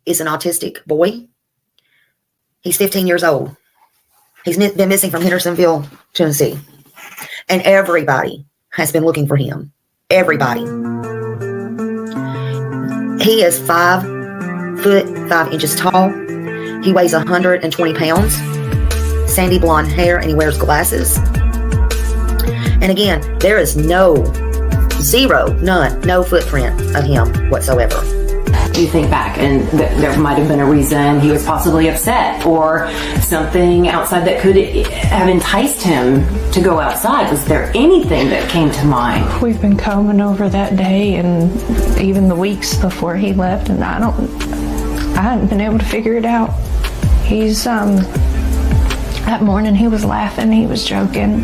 is an autistic boy. He's 15 years old. He's been missing from Hendersonville, Tennessee. And everybody has been looking for him. Everybody. He is 5 foot 5 inches tall. He weighs 120 pounds. Sandy blonde hair, and he wears glasses. And again, there is no footprint of him whatsoever. You think back, and there might have been a reason he was possibly upset, or something outside that could have enticed him to go outside. Was there anything that came to mind? We've been combing over that day and even the weeks before he left, and I hadn't been able to figure it out. That morning he was laughing, he was joking.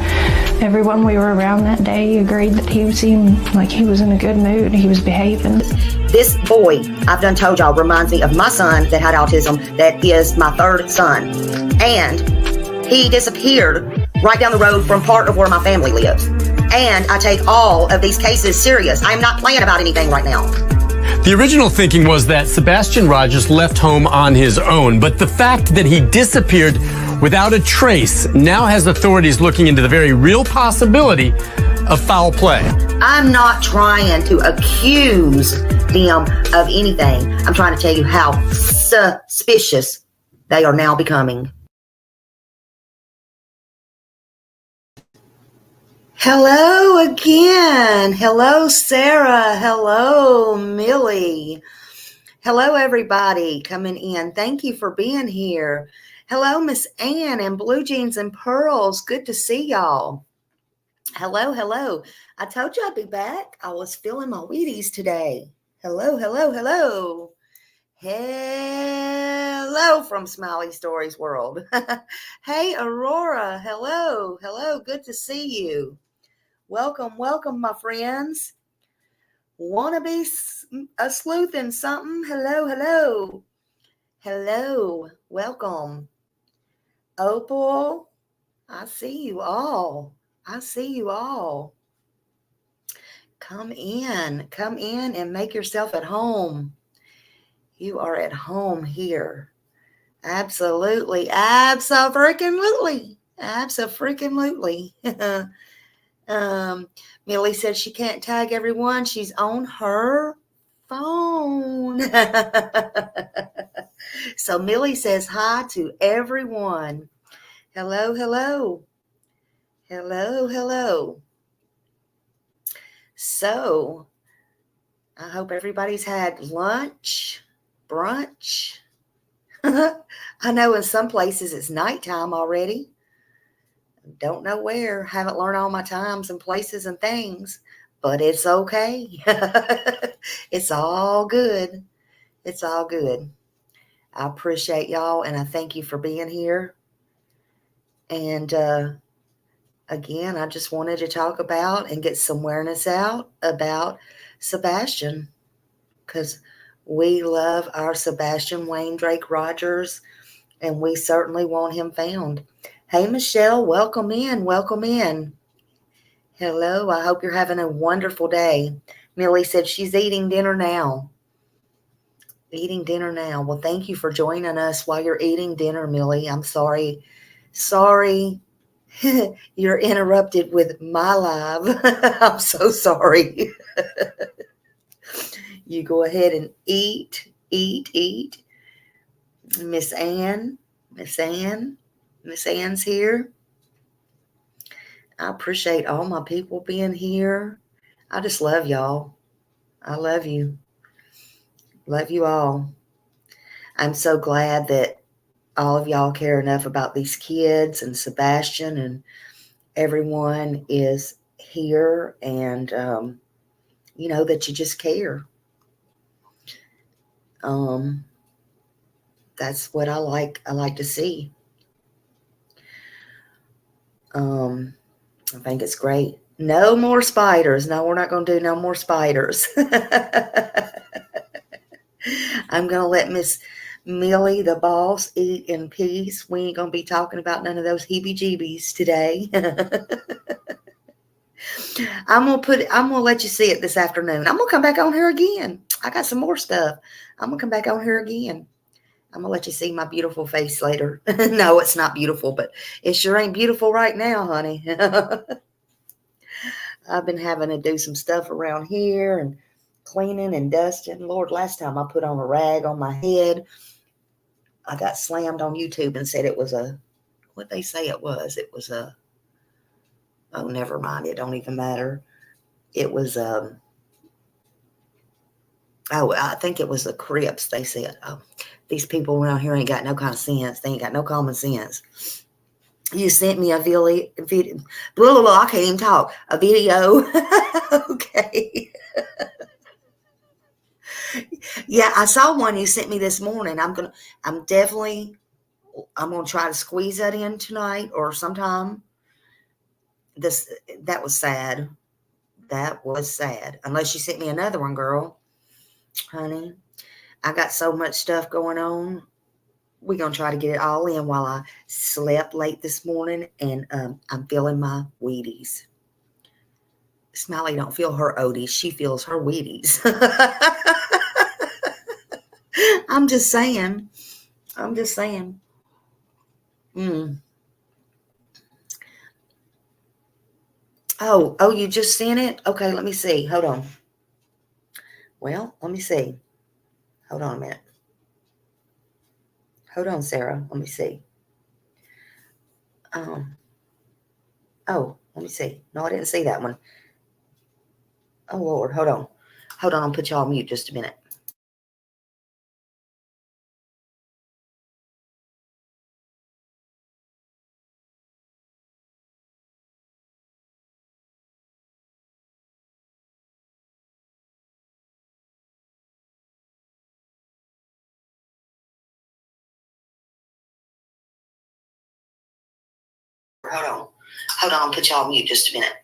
Everyone we were around that day agreed that he seemed like he was in a good mood. He was behaving. This boy, I've done told y'all, reminds me of my son that had autism, that is my third son. And he disappeared right down the road from part of where my family lives. And I take all of these cases serious. I'm not playing about anything right now. The original thinking was that Sebastian Rogers left home on his own, but the fact that he disappeared without a trace now has authorities looking into the very real possibility of foul play. I'm not trying to accuse them of anything. I'm trying to tell you how suspicious they are now becoming. Hello again. Hello, Sarah. Hello, Millie. Hello, everybody coming in. Thank you for being here. Hello, Miss Ann and Blue Jeans and Pearls. Good to see y'all. Hello, hello. I told you I'd be back. I was feeling my Wheaties today. Hello, hello, hello. Hello from Smiley Stories World. Hey, Aurora. Hello, hello. Good to see you. Welcome, welcome, my friends. Wanna be a sleuth in something? Hello, hello. Hello, welcome. Opal, I see you all. I see you all. Come in and make yourself at home. You are at home here. Absolutely. Abso-freaking-lutely. Abso-freaking-lutely. Millie said she can't tag everyone. She's on her phone. So Millie says hi to everyone. Hello, hello. Hello, hello. So I hope everybody's had lunch, brunch. I know in some places it's nighttime already. Don't know where. Haven't learned all my times and places and things, but it's okay. It's all good. It's all good. I appreciate y'all, and I thank you for being here. And again, I just wanted to talk about and get some awareness out about Sebastian, because we love our Sebastian Wayne Drake Rogers, and we certainly want him found. Hey, Michelle, welcome in. Welcome in. Hello. I hope you're having a wonderful day. Millie said she's eating dinner now. Eating dinner now. Well, thank you for joining us while you're eating dinner, Millie. I'm sorry. Sorry you're interrupted with my live. I'm so sorry. You go ahead and eat. Miss Ann's here. I appreciate all my people being here. I just love y'all. I love you. Love you all. I'm so glad that all of y'all care enough about these kids, and Sebastian, and everyone is here, and you know that you just care. That's what I like to see. I think it's great. No more spiders. No, we're not going to do no more spiders. I'm going to let Miss Millie, the boss, eat in peace. We ain't going to be talking about none of those heebie-jeebies today. I'm going to let you see it this afternoon. I'm going to come back on here again. I got some more stuff. I'm going to come back on here again. I'm going to let you see my beautiful face later. No, it's not beautiful, but it sure ain't beautiful right now, honey. I've been having to do some stuff around here and cleaning and dusting. Lord, last time I put on a rag on my head, I got slammed on YouTube and said it was what they say it was. It was oh, never mind. It don't even matter. It was, I think it was the Crips. They said, oh, these people around here ain't got no kind of sense. They ain't got no common sense. You sent me a video, blah, blah, blah, I can't even talk. A video. Okay. Yeah, I saw one you sent me this morning. I'm gonna try to squeeze that in tonight or sometime. That was sad. That was sad. Unless you sent me another one, girl. Honey, I got so much stuff going on. We're going to try to get it all in while I slept late this morning, and I'm feeling my Wheaties. Smiley don't feel her Odies. She feels her Wheaties. I'm just saying. Oh, you just sent it? Okay, let me see. Hold on. Well, let me see. Hold on a minute. Hold on, Sarah. Let me see. Oh, let me see. No, I didn't see that one. Oh, Lord. Hold on. I'll put y'all on mute just a minute. Hold on, I'll put y'all on mute just a minute.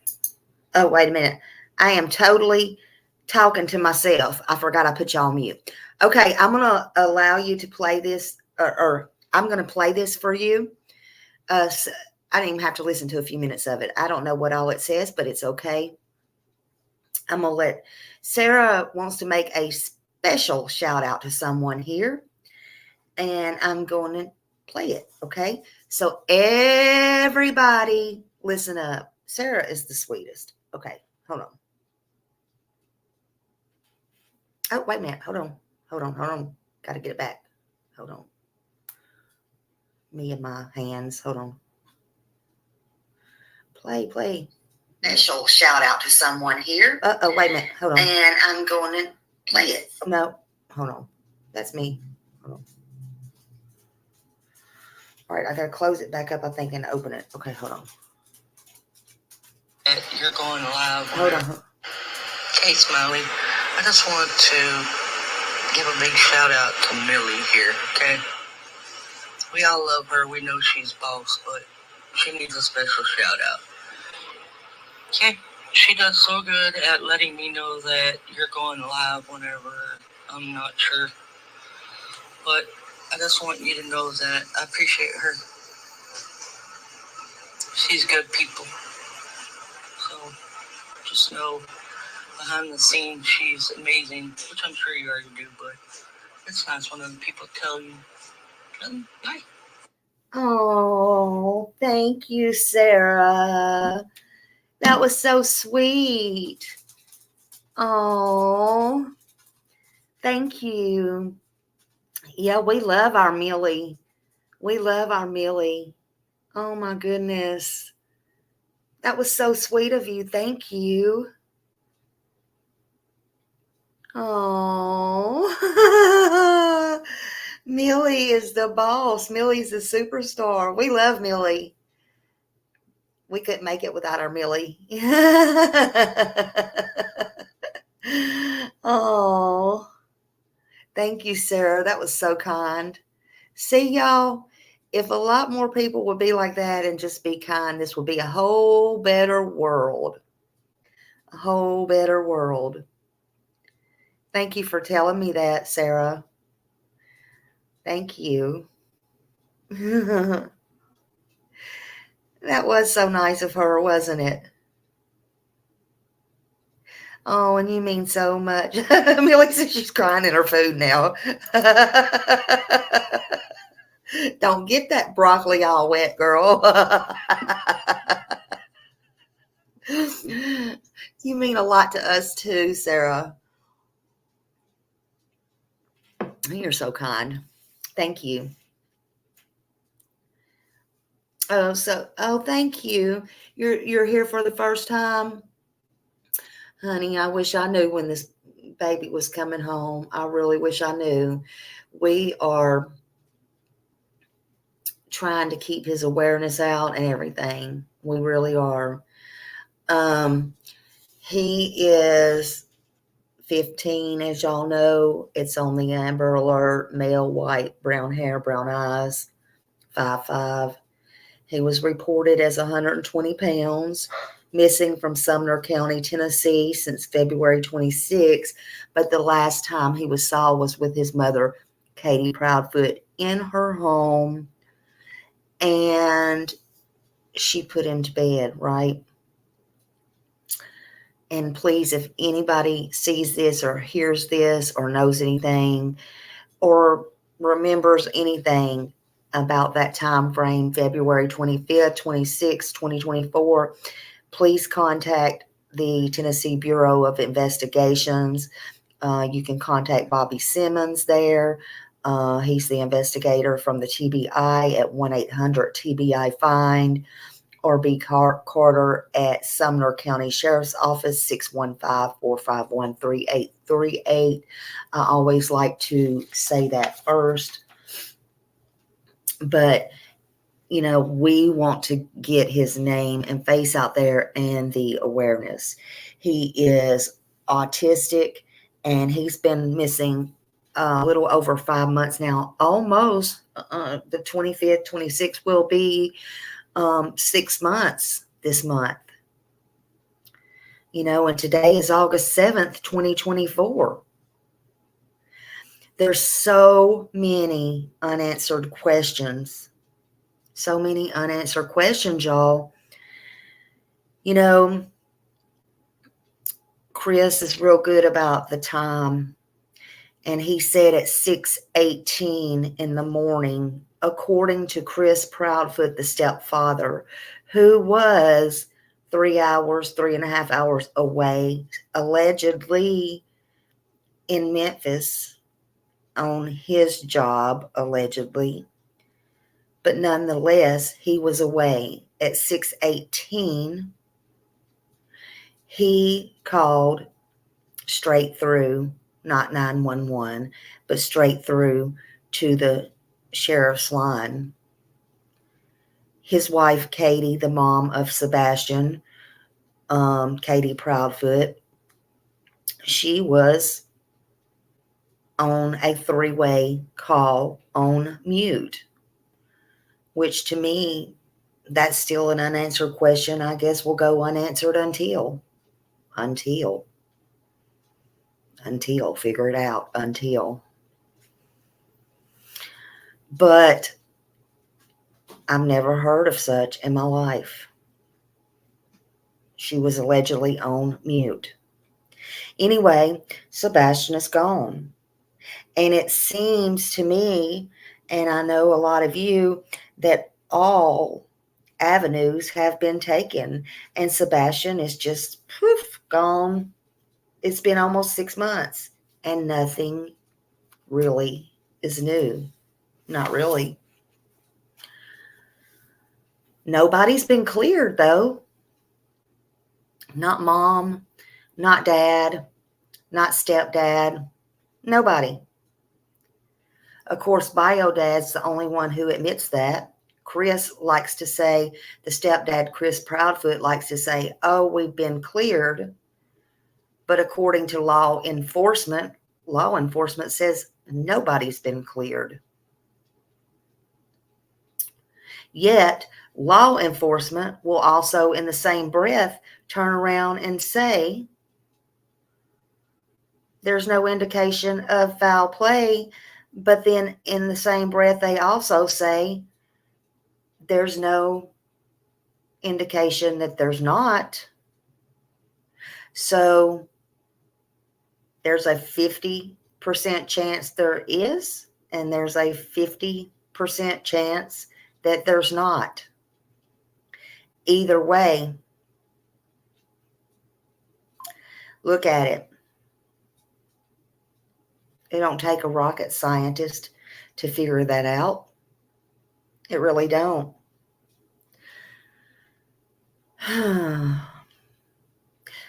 Oh, wait a minute. I am totally talking to myself. I forgot I put y'all on mute. Okay, I'm going to allow you to play this, or I'm going to play this for you. So I didn't even have to listen to a few minutes of it. I don't know what all it says, but it's okay. I'm going to let Sarah wants to make a special shout out to someone here, and I'm going to play it. Okay. So everybody listen up. Sarah is the sweetest. Okay. Hold on. Oh, wait a minute. Hold on. Got to get it back. Hold on. Me and my hands. Hold on. Play. Special shout out to someone here. Oh, wait a minute. Hold on. And I'm going to play it. No. Hold on. That's me. Hold on. All right. I got to close it back up, I think, and open it. Okay. Hold on. You're going live. Hold on. Hey, Smiley. I just want to give a big shout out to Millie here, okay? We all love her. We know she's boss, but she needs a special shout out. Okay? She does so good at letting me know that you're going live whenever I'm not sure. But I just want you to know that I appreciate her. She's good people. So just know behind the scenes she's amazing, which I'm sure you already do, but it's nice when other people tell you. Bye. Oh, thank you, Sarah. That was so sweet. Oh, thank you. Yeah, we love our Millie. Oh, my goodness. That was so sweet of you. Thank you. Oh, Millie is the boss. Millie's the superstar. We love Millie. We couldn't make it without our Millie. Oh, thank you, Sarah. That was so kind. See, y'all, if a lot more people would be like that and just be kind, this would be a whole better world. A whole better world. Thank you for telling me that, Sarah. Thank you. That was so nice of her, wasn't it? Oh, and you mean so much. Millie says she's crying in her food now. Don't get that broccoli all wet, girl. You mean a lot to us too, Sarah. You're so kind. Thank you. Thank you. You're here for the first time. Honey, I wish I knew when this baby was coming home. I really wish I knew. We are trying to keep his awareness out and everything. We really are. He is 15, as y'all know. It's on the Amber Alert, male, white, brown hair, brown eyes, 5'5". He was reported as 120 pounds, missing from Sumner County, Tennessee since February 26. But the last time he was saw was with his mother, Katie Proudfoot, in her home. And she put him to bed, right? And please, if anybody sees this or hears this or knows anything or remembers anything about that time frame, February 25th, 26th, 2024, please contact the Tennessee Bureau of Investigations. You can contact Bobby Simmons there. He's the investigator from the TBI at 1-800-TBI-FIND, or B. Carter at Sumner County Sheriff's Office, 615-451-3838. I always like to say that first. But, you know, we want to get his name and face out there and the awareness. He is autistic, and he's been missing a little over 5 months now. Almost the 25th, 26th will be 6 months this month. You know, and today is August 7th, 2024. There's so many unanswered questions. So many unanswered questions, y'all. You know, Chris is real good about the time. And he said at 6:18 in the morning, according to Chris Proudfoot, the stepfather, who was 3.5 hours away, allegedly in Memphis on his job, allegedly. But nonetheless, he was away. At 6:18, he called straight through, not 911, but straight through to the sheriff's line. His wife, Katie, the mom of Sebastian, Katie Proudfoot, she was on a 3-way call on mute, which to me, that's still an unanswered question. I guess will go unanswered until, figure it out, until. But I've never heard of such in my life. She was allegedly on mute. Anyway, Sebastian is gone. And it seems to me, and I know a lot of you, that all avenues have been taken. And Sebastian is just poof, gone. It's been almost 6 months. And nothing really is new. Not really. Nobody's been cleared, though. Not mom, not dad, not stepdad. Nobody. Of course, bio dad's the only one who admits that. Chris likes to say, the stepdad, Chris Proudfoot, likes to say, oh, we've been cleared. But according to law enforcement says nobody's been cleared. Yet, law enforcement will also, in the same breath, turn around and say there's no indication of foul play, but then in the same breath, they also say there's no indication that there's not. So there's a 50% chance there is, and there's a 50% 50% chance that there's not. Either way, look at it. It don't take a rocket scientist to figure that out. It really don't.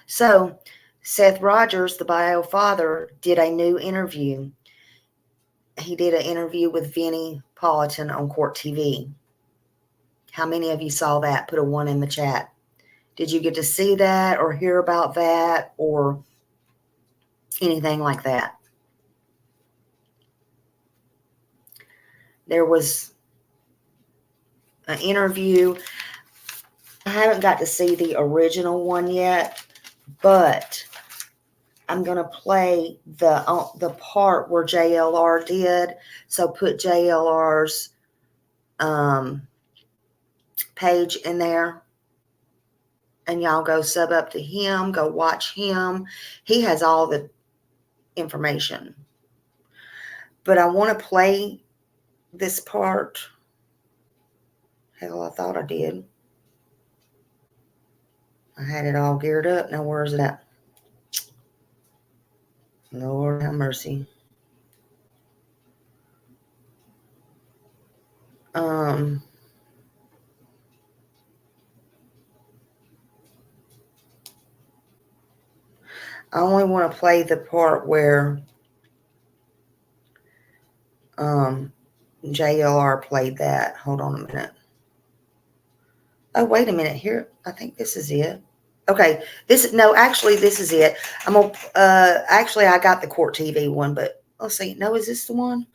So, Seth Rogers, the bio father, did a new interview. He did an interview with Vinnie Politan on Court TV. How many of you saw that? Put a 1 in the chat. Did you get to see that or hear about that or anything like that? There was an interview. I haven't got to see the original one yet, but I'm going to play the part where JLR did. So put JLR's page in there. And y'all go sub up to him. Go watch him. He has all the information. But I want to play this part. Hell, I thought I did. I had it all geared up. Now where's it at? Lord have mercy. I only want to play the part where JLR played that. Hold on a minute. Oh, wait a minute. Here, I think this is it. Okay, actually, this is it. I'm gonna. Actually, I got the Court TV one, but let's see. No, is this the one?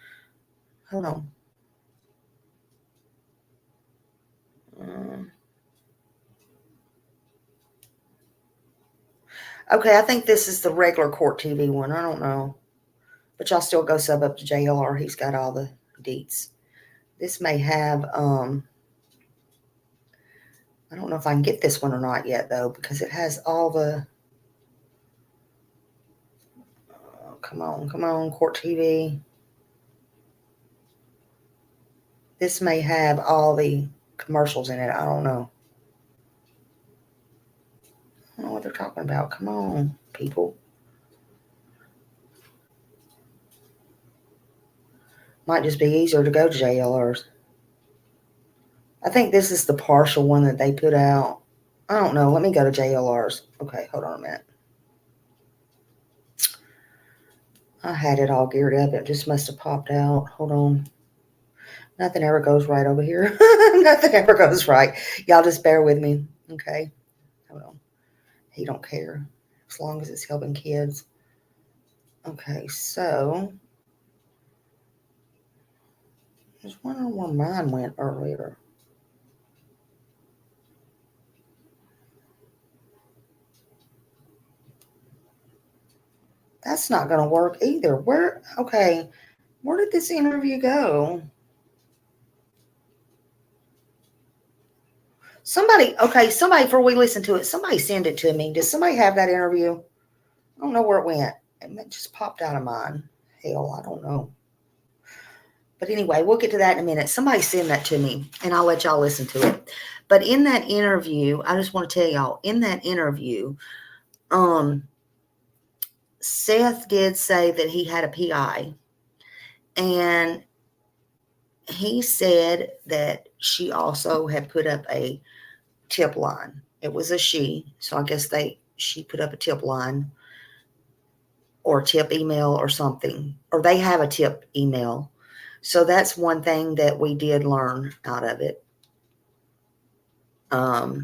Hold on. Okay, I think this is the regular Court TV one. I don't know, but y'all still go sub up to JLR. He's got all the deets. This may have. I don't know if I can get this one or not yet, though, because it has all the... Oh, come on, Court TV. This may have all the commercials in it. I don't know. I don't know what they're talking about. Come on, people. Might just be easier to go to JLR's. I think this is the partial one that they put out. I don't know. Let me go to JLR's. Okay, hold on a minute. I had it all geared up. It just must have popped out. Hold on. Nothing ever goes right over here. Nothing ever goes right. Y'all just bear with me. Okay. Hold on. He don't care. As long as it's helping kids. Okay, so. I was wondering where mine went earlier. That's not going to work either. Okay, where did this interview go? Somebody, before we listen to it, somebody send it to me. Does somebody have that interview? I don't know where it went. It just popped out of mine. Hell, I don't know. But anyway, we'll get to that in a minute. Somebody send that to me, and I'll let y'all listen to it. But in that interview, I just want to tell y'all, in that interview, Seth did say that he had a PI, and he said that she also had put up a tip line. It was a she, so I guess she put up a tip line or tip email or something, or they have a tip email. So that's one thing that we did learn out of it. I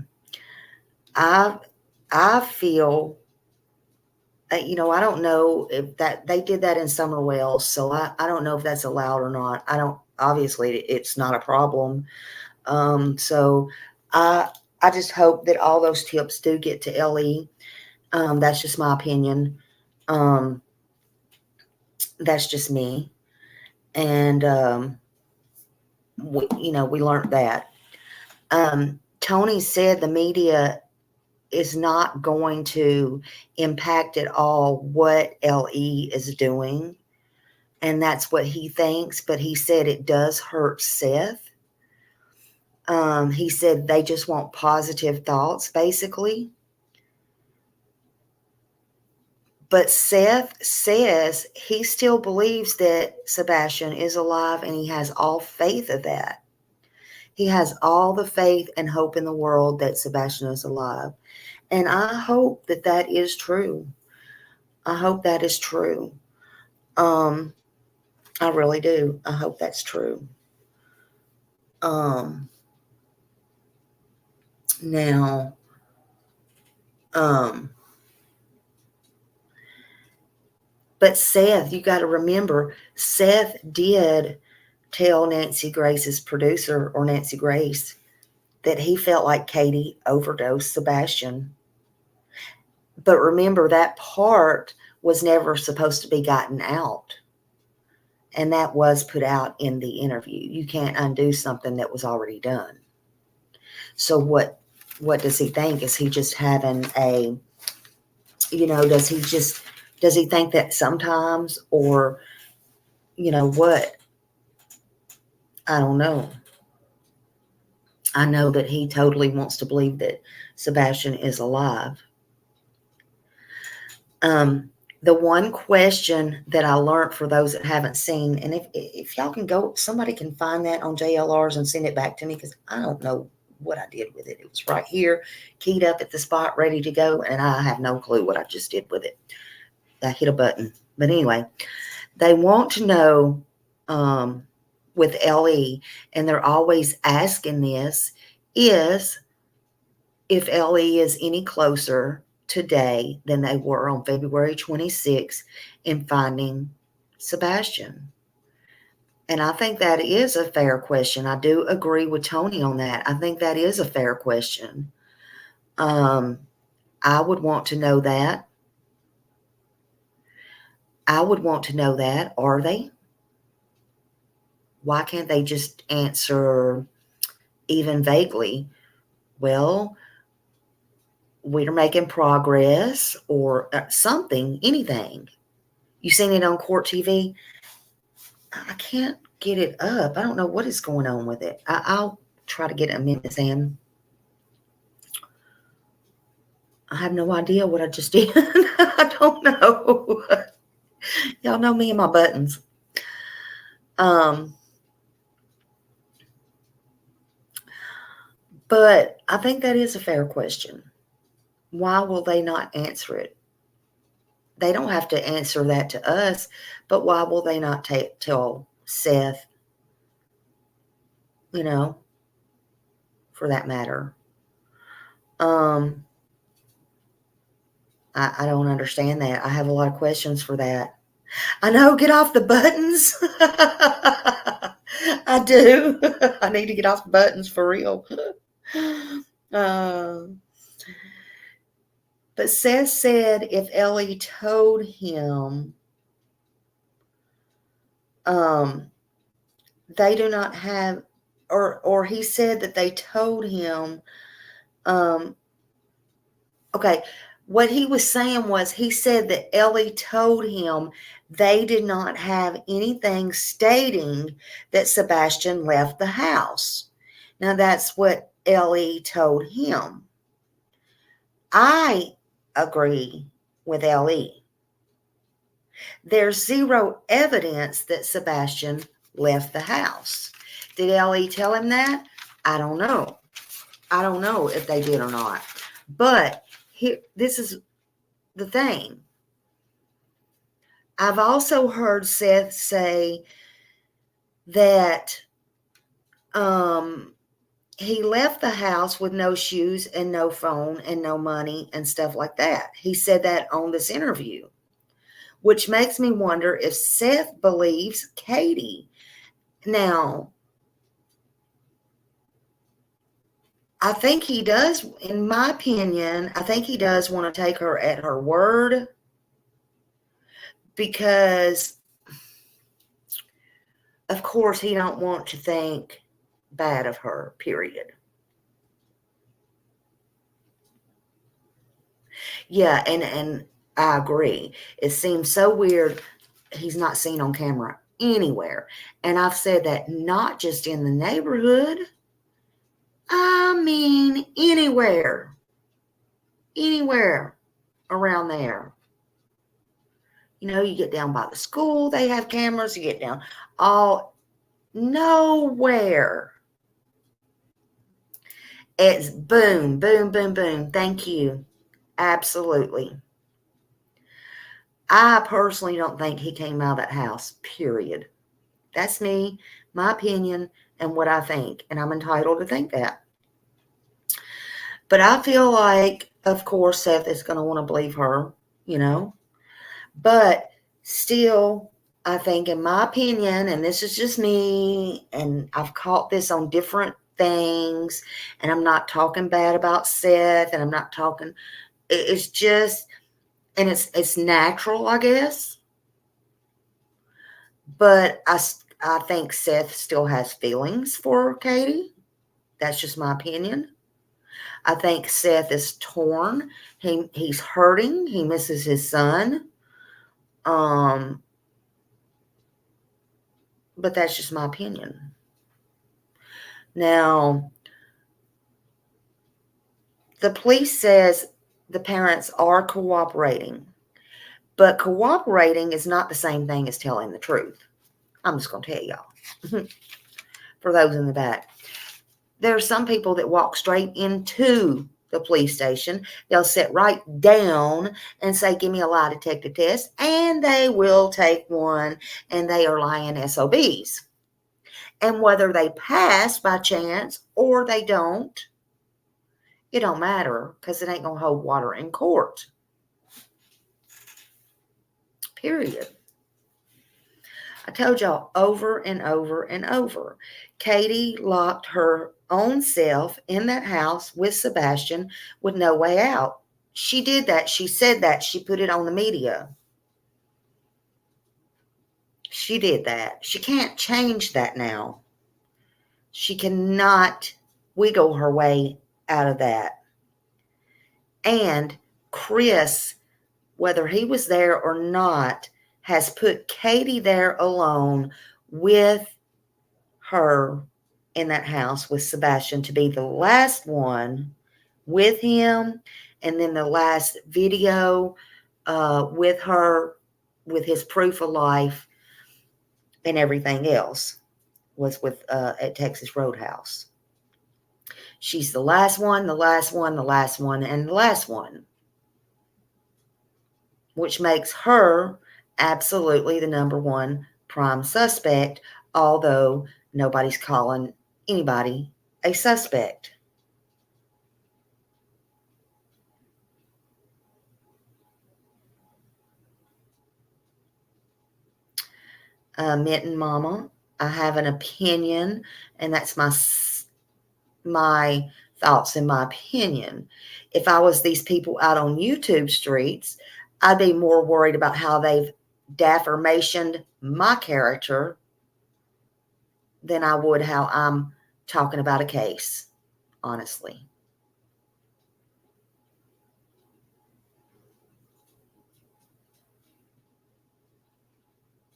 feel, I don't know if that they did that in Summer Wells, so I don't know if that's allowed or not. Obviously it's not a problem. So I just hope that all those tips do get to LE. That's just my opinion. That's just me. And, we learned that. Tony said the media is not going to impact at all what LE is doing. and that's what he thinks, but he said it does hurt Seth. He said they just want positive thoughts, basically. But Seth says he still believes that Sebastian is alive, and he has all faith of that. He has all the faith and hope in the world that Sebastian is alive. And I hope that that is true. I hope that is true. I really do. I hope that's true. Now, but Seth, you got to remember, Seth did tell Nancy Grace's producer, or Nancy Grace, that he felt like Katie overdosed Sebastian. But remember, that part was never supposed to be gotten out. And that was put out in the interview. You can't undo something that was already done. So what does he think? Is he just having a, does he think that sometimes, or, what? I don't know. I know that he totally wants to believe that Sebastian is alive. The one question that I learned, for those that haven't seen, and if y'all can go, somebody can find that on JLRs and send it back to me, because I don't know what I did with it. It was right here, keyed up at the spot, ready to go, and I have no clue what I just did with it. I hit a button. But anyway, they want to know with Ellie, and they're always asking this, is if Ellie is any closer today than they were on February 26th in finding Sebastian. And I think that is a fair question. I do agree with Tony on that. I think that is a fair question. I would want to know that. I would want to know that. Are they? Why can't they just answer even vaguely, well, we're making progress, or something, anything? You seen it on court TV? I can't get it up. I don't know what is going on with it. I'll try to get it a minute, Sam. I have no idea what I just did. I don't know. Y'all know me and my buttons. But I think that is a fair question. Why will they not answer it? They don't have to answer that to us, but why will they not tell Seth, for that matter? I don't understand that. I have a lot of questions for that. I know, get off the buttons. I do. I need to get off the buttons for real. But Seth said if Ellie told him, they do not have, or he said that they told him, okay, what he was saying was, he said that Ellie told him they did not have anything stating that Sebastian left the house. Now, that's what Ellie told him. I agree with Ellie. There's zero evidence that Sebastian left the house. Did Ellie tell him that? I don't know. I don't know if they did or not. But here, this is the thing. I've also heard Seth say that he left the house with no shoes and no phone and no money and stuff like that. He said that on this interview, which makes me wonder if Seth believes Katie. Now, I think he does, in my opinion, I think he does want to take her at her word, because, of course, he don't want to think bad of her, period. Yeah, and I agree. It seems so weird. he's not seen on camera anywhere. And I've said that not just in the neighborhood. I mean, anywhere around there. You know, you get down by the school, they have cameras. You get down nowhere. It's boom, boom, boom, boom. Thank you. Absolutely. I personally don't think he came out of that house, period. That's me, my opinion, and what I think. And I'm entitled to think that. But I feel like, of course, Seth is going to want to believe her, you know. But still, I think, in my opinion, and this is just me, and I've caught this on different things, and I'm not talking bad about Seth, and I'm not talking, it's just, and it's natural, I guess. But I think Seth still has feelings for Katie. That's just my opinion. I think Seth is torn. He's hurting. He misses his son. But that's just my opinion. Now, the police says the parents are cooperating, but cooperating is not the same thing as telling the truth. I'm just going to tell y'all. For those in the back, there are some people that walk straight into the police station. They'll sit right down and say, give me a lie detector test, and they will take one, and they are lying SOBs. And whether they pass by chance or they don't, it don't matter, because it ain't going to hold water in court. Period. I told y'all over and over and over, Katie locked her own self in that house with Sebastian with no way out. She did that. She said that. She put it on the media. She did that. She can't change that now. She cannot wiggle her way out of that. And Chris, whether he was there or not, has put Katie there alone with her in that house with Sebastian to be the last one with him. And then the last video with her, with his proof of life and everything else, was with at Texas Roadhouse. She's the last one, the last one, the last one, and the last one, which makes her absolutely the number one prime suspect, although nobody's calling anybody a suspect. Mitten Mama, I have an opinion, and that's my thoughts and my opinion. If I was these people out on YouTube streets, I'd be more worried about how they've defamationed my character than I would how I'm talking about a case, honestly.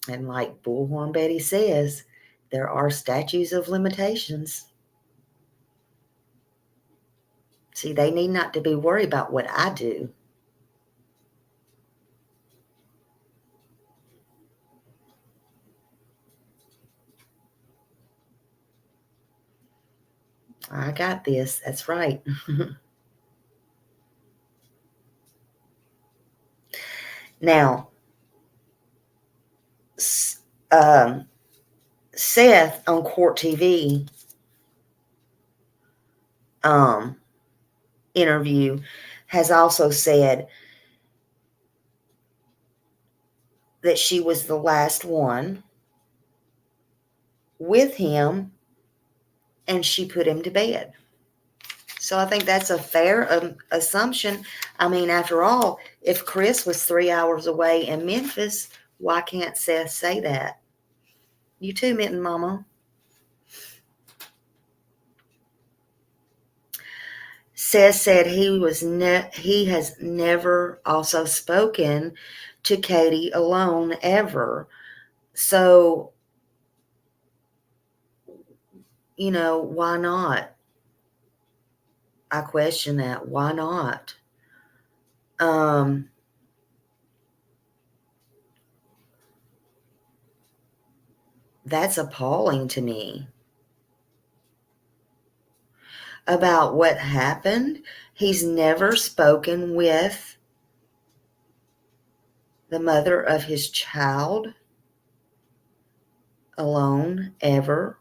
And like Bullhorn Betty says, there are statutes of limitations. See, they need not to be worried about what I do. I got this. That's right. Now, Seth on Court TV interview has also said that she was the last one with him and she put him to bed. So I think that's a fair assumption. I mean, after all, if Chris was 3 hours away in Memphis, why can't Seth say that? You too, Mitten Mama. Seth said he has never also spoken to Katie alone ever. So, why not? I question that. Why not? That's appalling to me. About what happened, he's never spoken with the mother of his child alone ever.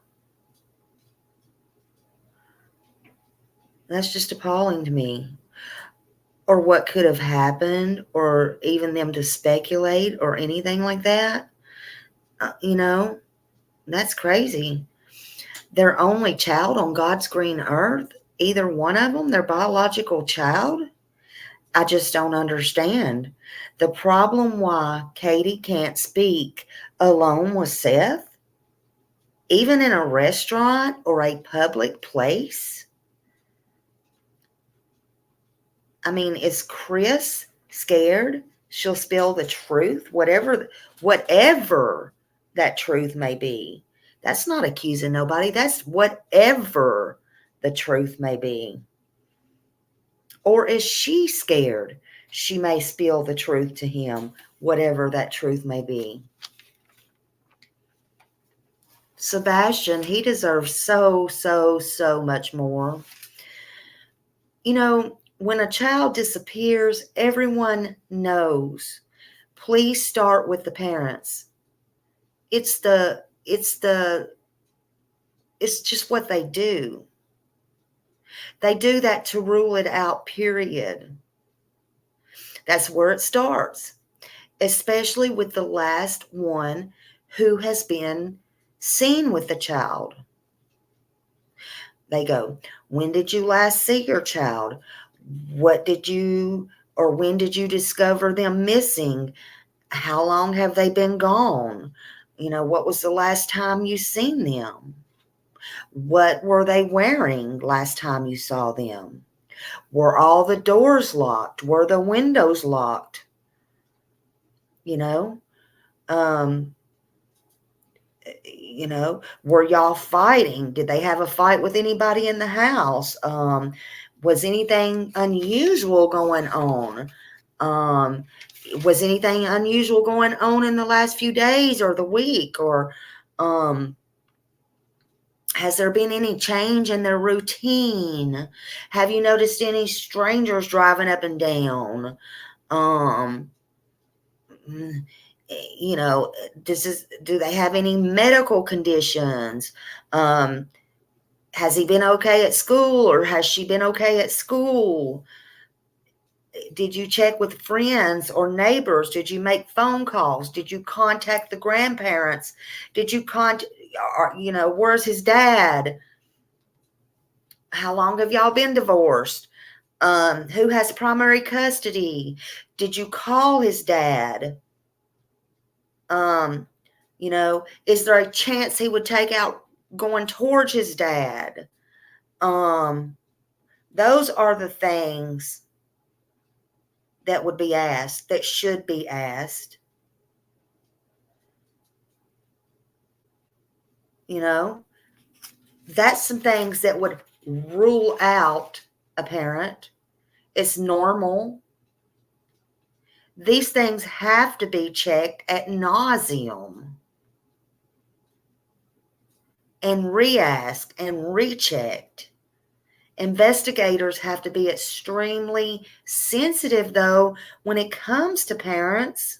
That's just appalling to me. Or what could have happened, or even them to speculate or anything like that. That's crazy. Their only child on God's green earth, either one of them, their biological child. I just don't understand. The problem why Katie can't speak alone with Seth, even in a restaurant or a public place. I mean, is Chris scared she'll spill the truth? Whatever that truth may be. That's not accusing nobody. That's whatever the truth may be. Or is she scared she may spill the truth to him, whatever that truth may be? Sebastian, he deserves so, so, so much more. When a child disappears, everyone knows. Please start with the parents. It's just what they do. They do that to rule it out, period. That's where it starts, especially with the last one who has been seen with the child. They go, when did you last see your child? When did you discover them missing? How long have they been gone? What was the last time you seen them? What were they wearing last time you saw them? Were all the doors locked? Were the windows locked? Were y'all fighting? Did they have a fight with anybody in the house? Was anything unusual going on? Was anything unusual going on in the last few days or the week? Or has there been any change in their routine? Have you noticed any strangers driving up and down? Do they have any medical conditions? Has he been okay at school, or has she been okay at school? Did you check with friends or neighbors? Did you make phone calls? Did you contact the grandparents? Did you where's his dad? How long have y'all been divorced? Who has primary custody? Did you call his dad? Is there a chance he would take out going towards his dad? Those are the things that would be asked, that should be asked. That's some things that would rule out a parent. It's normal. These things have to be checked ad nauseum and re-asked and rechecked. Investigators have to be extremely sensitive, though, when it comes to parents,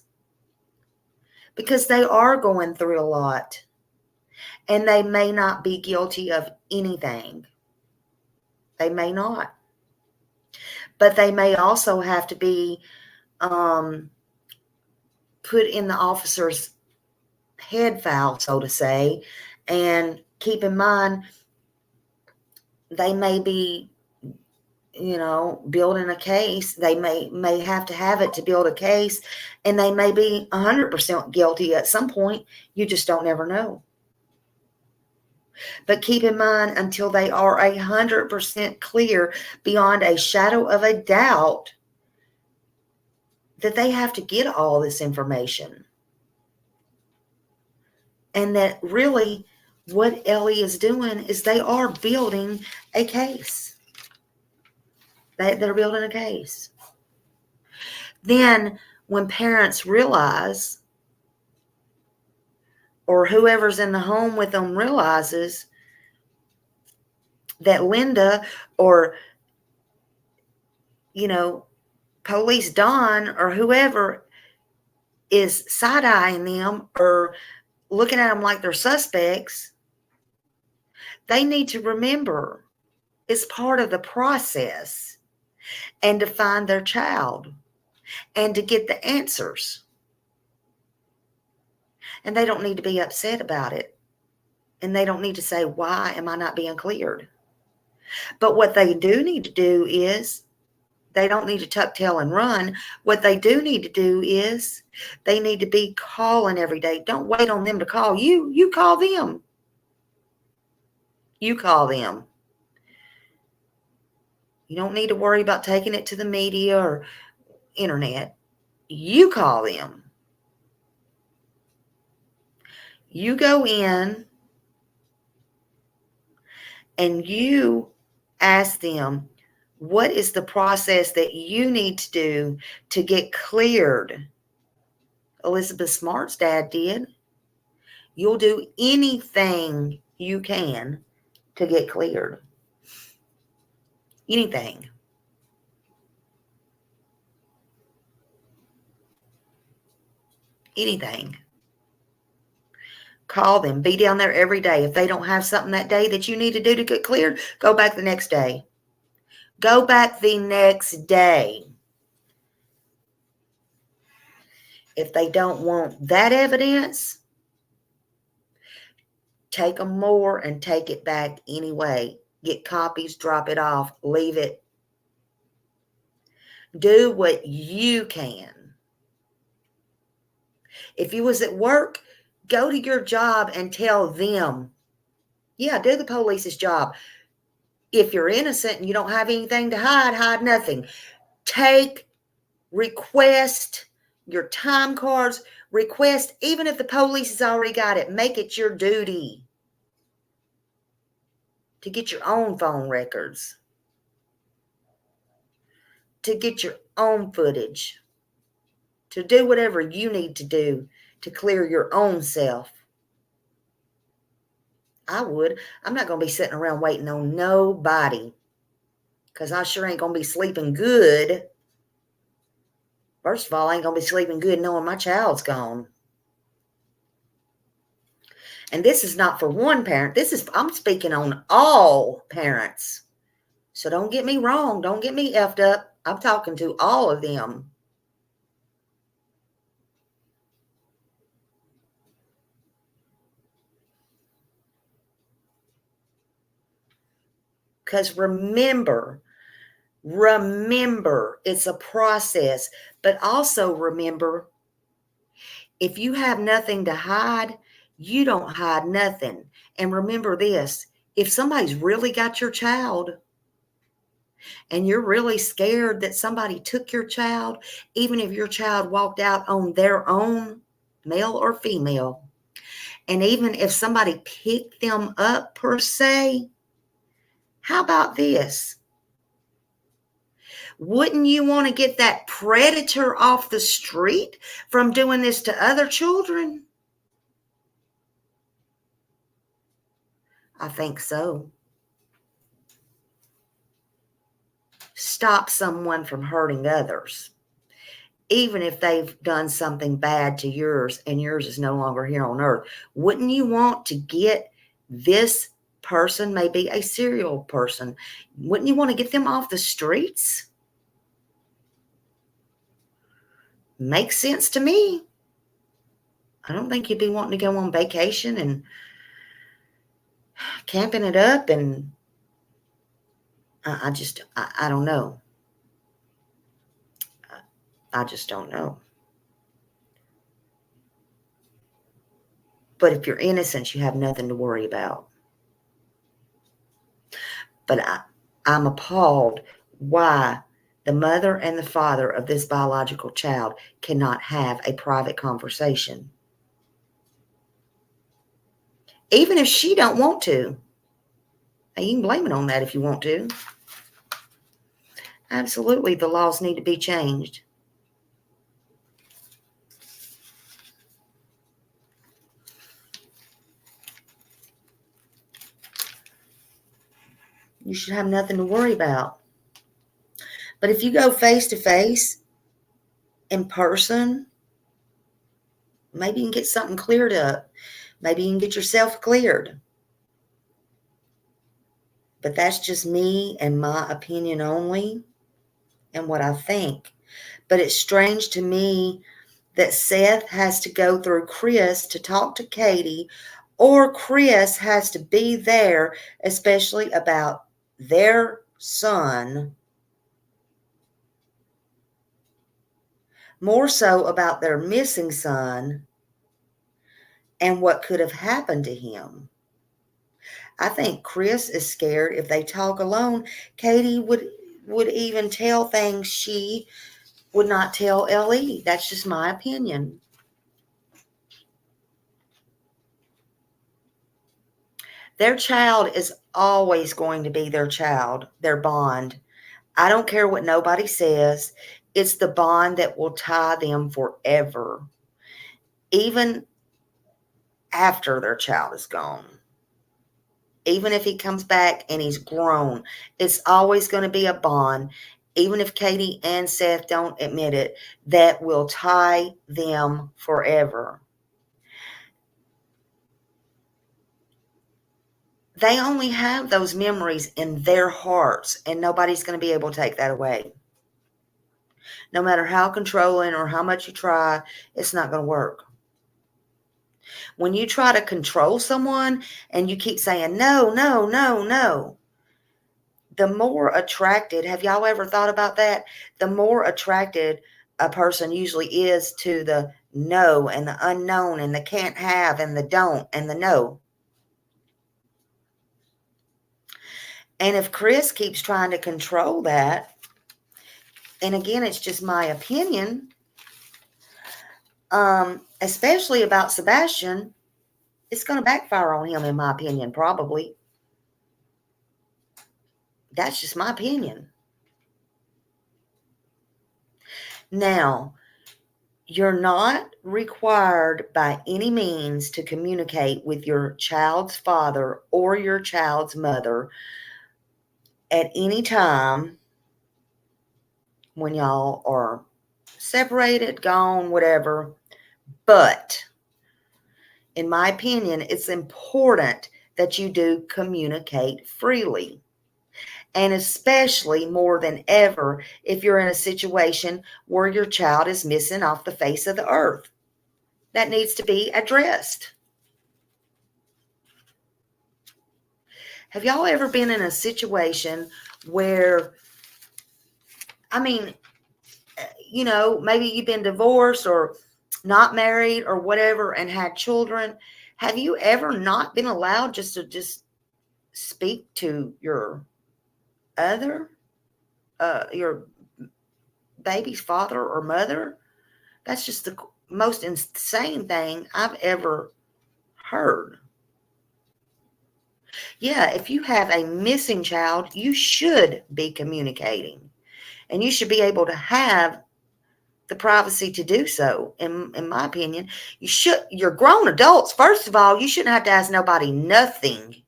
because they are going through a lot and they may not be guilty of anything. They may not. But they may also have to be put in the officer's head file, so to say, and keep in mind they may be, building a case. They may have to have it to build a case, and they may be 100% guilty at some point. You just don't ever know. But keep in mind, until they are 100% clear, beyond a shadow of a doubt, that they have to get all this information. And that really what Ellie is doing is they are building a case. They're building a case. Then when parents realize, or whoever's in the home with them realizes that Linda or, Police Don or whoever is side-eyeing them or looking at them like they're suspects, they need to remember it's part of the process and to find their child and to get the answers. And they don't need to be upset about it. And they don't need to say, why am I not being cleared? But what they do need to do is, they don't need to tuck tail and run. What they do need to do is they need to be calling every day. Don't wait on them to call you. You call them. You call them. You don't need to worry about taking it to the media or internet. You call them. You go in and you ask them, what is the process that you need to do to get cleared? Elizabeth Smart's dad did. You'll do anything you can to get cleared. Anything. Anything. Call them. Be down there every day. If they don't have something that day that you need to do to get cleared, go back the next day. Go back the next day. If they don't want that evidence, take them more and take it back anyway. Get copies, drop it off, leave it. Do what you can. If you was at work, go to your job and tell them, yeah, do the police's job. If you're innocent and you don't have anything to hide nothing. Request your time cards, request, even if the police has already got it, make it your duty to get your own phone records, to get your own footage, to do whatever you need to do to clear your own self. I would. I'm not going to be sitting around waiting on nobody because I sure ain't going to be sleeping good. First of all, I ain't going to be sleeping good knowing my child's gone. And this is not for one parent. I'm speaking on all parents. So don't get me wrong. Don't get me effed up. I'm talking to all of them. Because remember, it's a process. But also remember, if you have nothing to hide, you don't hide nothing. And remember this, if somebody's really got your child and you're really scared that somebody took your child, even if your child walked out on their own, male or female, and even if somebody picked them up per se, how about this? Wouldn't you want to get that predator off the street from doing this to other children? I think so. Stop someone from hurting others, even if they've done something bad to yours and yours is no longer here on earth. Wouldn't you want to get this person, maybe a serial person, wouldn't you want to get them off the streets? Makes sense to me. I don't think you'd be wanting to go on vacation and camping it up, and I don't know. I just don't know. But if you're innocent, you have nothing to worry about. But I'm appalled why The mother and the father of this biological child cannot have a private conversation. Even if she don't want to. Now, you can blame it on that if you want to. Absolutely, the laws need to be changed. You should have nothing to worry about. But if you go face to face, in person, maybe you can get something cleared up. Maybe you can get yourself cleared. But that's just me and my opinion only and what I think. But it's strange to me that Seth has to go through Chris to talk to Katie, or Chris has to be there, especially about their son, more so about their missing son and what could have happened to him. I think Chris is scared if they talk alone, Katie would even tell things she would not tell Ellie. That's just my opinion. Their child is always going to be their child, their bond. I don't care what nobody says. It's the bond that will tie them forever, even after their child is gone. Even if he comes back and he's grown, it's always going to be a bond, even if Katie and Seth don't admit it, that will tie them forever. They only have those memories in their hearts, and nobody's going to be able to take that away. No matter how controlling or how much you try, it's not going to work. When you try to control someone and you keep saying, no, no, no, no, the more attracted, have y'all ever thought about that? The more attracted a person usually is to the no and the unknown and the can't have and the don't and the no. And if Chris keeps trying to control that, and again, it's just my opinion, especially about Sebastian, it's going to backfire on him, in my opinion, probably. That's just my opinion. Now, you're not required by any means to communicate with your child's father or your child's mother at any time when y'all are separated, gone, whatever. But in my opinion, it's important that you do communicate freely. And especially more than ever, if you're in a situation where your child is missing off the face of the earth. That needs to be addressed. Have y'all ever been in a situation where, maybe you've been divorced or not married or whatever and had children? Have you ever not been allowed just to speak to your your baby's father or mother? That's just the most insane thing I've ever heard. Yeah, if you have a missing child, you should be communicating, and you should be able to have the privacy to do so. In my opinion, you're grown adults. First of all, you shouldn't have to ask nobody nothing.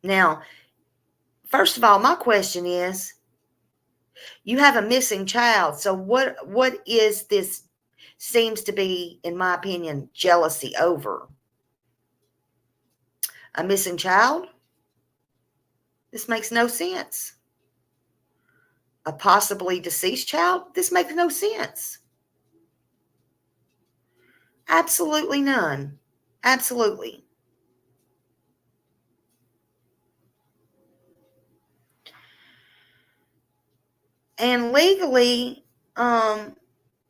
Now, first of all, my question is, you have a missing child. So what is this seems to be, in my opinion, jealousy over? A missing child? This makes no sense. A possibly deceased child? This makes no sense. Absolutely none. Absolutely. And legally,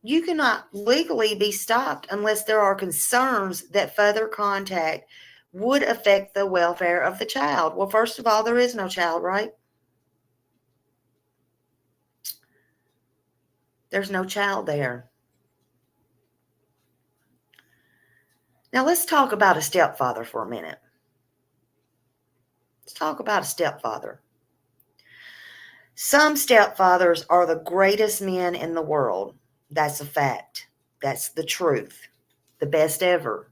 you cannot legally be stopped unless there are concerns that further contact would affect the welfare of the child. Well, first of all, there is no child, right? There's no child there. Now let's talk about a stepfather for a minute. Let's talk about a stepfather. Some stepfathers are the greatest men in the world. That's a fact. That's the truth. The best ever.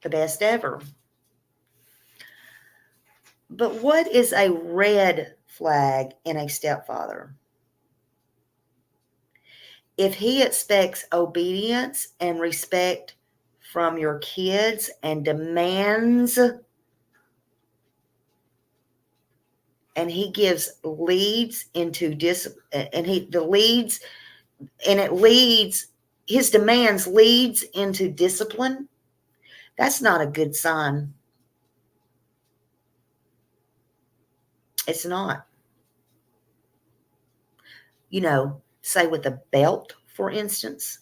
The best ever. But what is a red flag in a stepfather? If he expects obedience and respect from your kids and demands, and he gives leads into his demands leads into discipline, that's not a good sign. It's not. Say with a belt, for instance,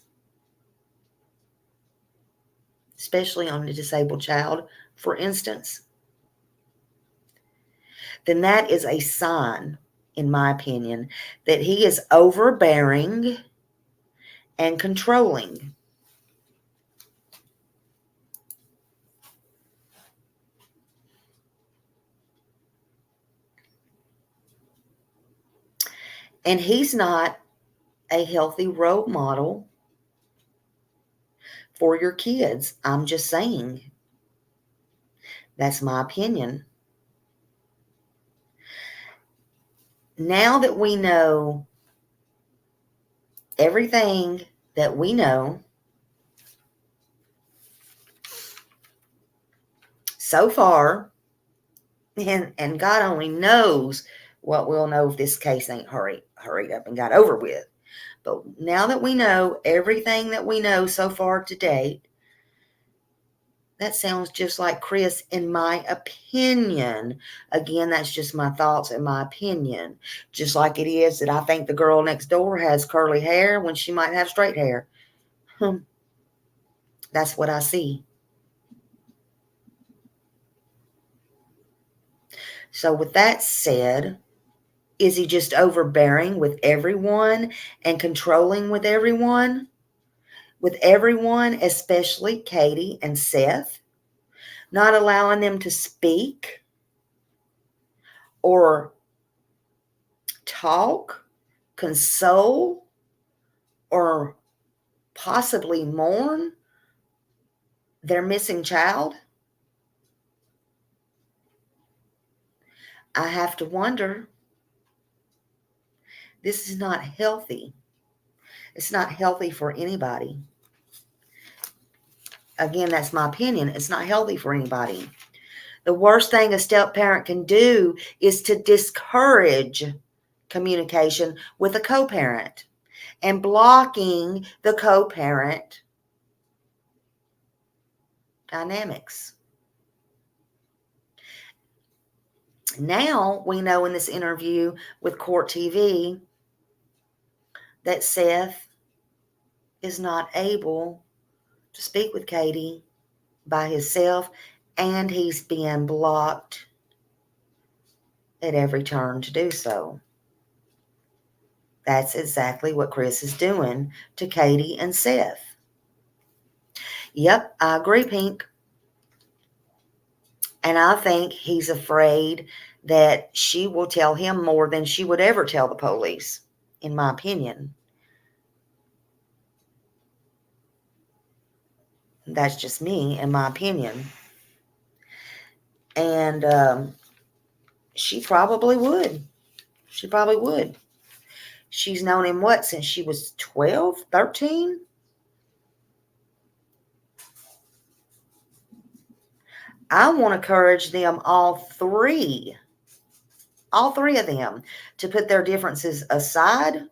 especially on a disabled child, for instance, then that is a sign, in my opinion, that he is overbearing and controlling. And he's not a healthy role model for your kids. I'm just saying. That's my opinion. Now that we know everything that we know so far, and God only knows what we'll know if this case ain't hurried up and got over with. But now that we know everything that we know so far to date, that sounds just like Chris, in my opinion. Again, that's just my thoughts and my opinion. Just like it is that I think the girl next door has curly hair when she might have straight hair. That's what I see. So with that said, is he just overbearing with everyone and controlling with everyone? With everyone, especially Katie and Seth, not allowing them to speak or talk, console, or possibly mourn their missing child? I have to wonder. This is not healthy. It's not healthy for anybody. Again, that's my opinion. It's not healthy for anybody. The worst thing a step parent can do is to discourage communication with a co-parent and blocking the co-parent dynamics. Now we know in this interview with Court TV that Seth is not able to speak with Katie by himself, and he's being blocked at every turn to do so. That's exactly what Chris is doing to Katie and Seth. Yep, I agree, Pink. And I think he's afraid that she will tell him more than she would ever tell the police, in my opinion. That's just me, in my opinion. And she probably would. She probably would. She's known him, since she was 12, 13? I want to encourage them, all three of them, to put their differences aside.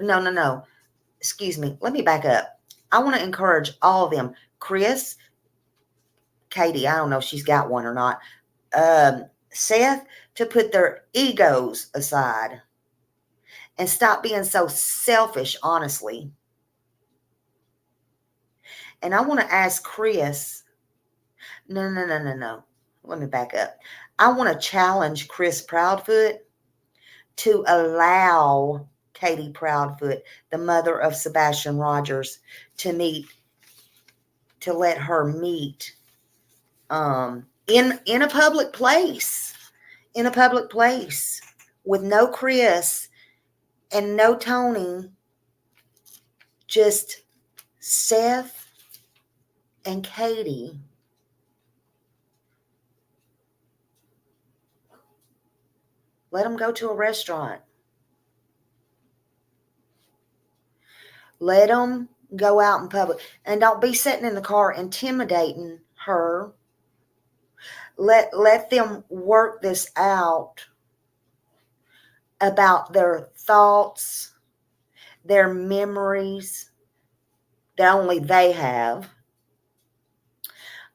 No. Excuse me. Let me back up. I want to encourage all of them. Chris, Katie, I don't know if she's got one or not. Seth, to put their egos aside and stop being so selfish, honestly. And I want to ask Chris, no. Let me back up. I want to challenge Chris Proudfoot to allow Katie Proudfoot, the mother of Sebastian Rogers, to let her meet in a public place, with no Chris and no Tony, just Seth and Katie. Let them go to a restaurant. Let them go out in public. And don't be sitting in the car intimidating her. Let them work this out about their thoughts, their memories that only they have.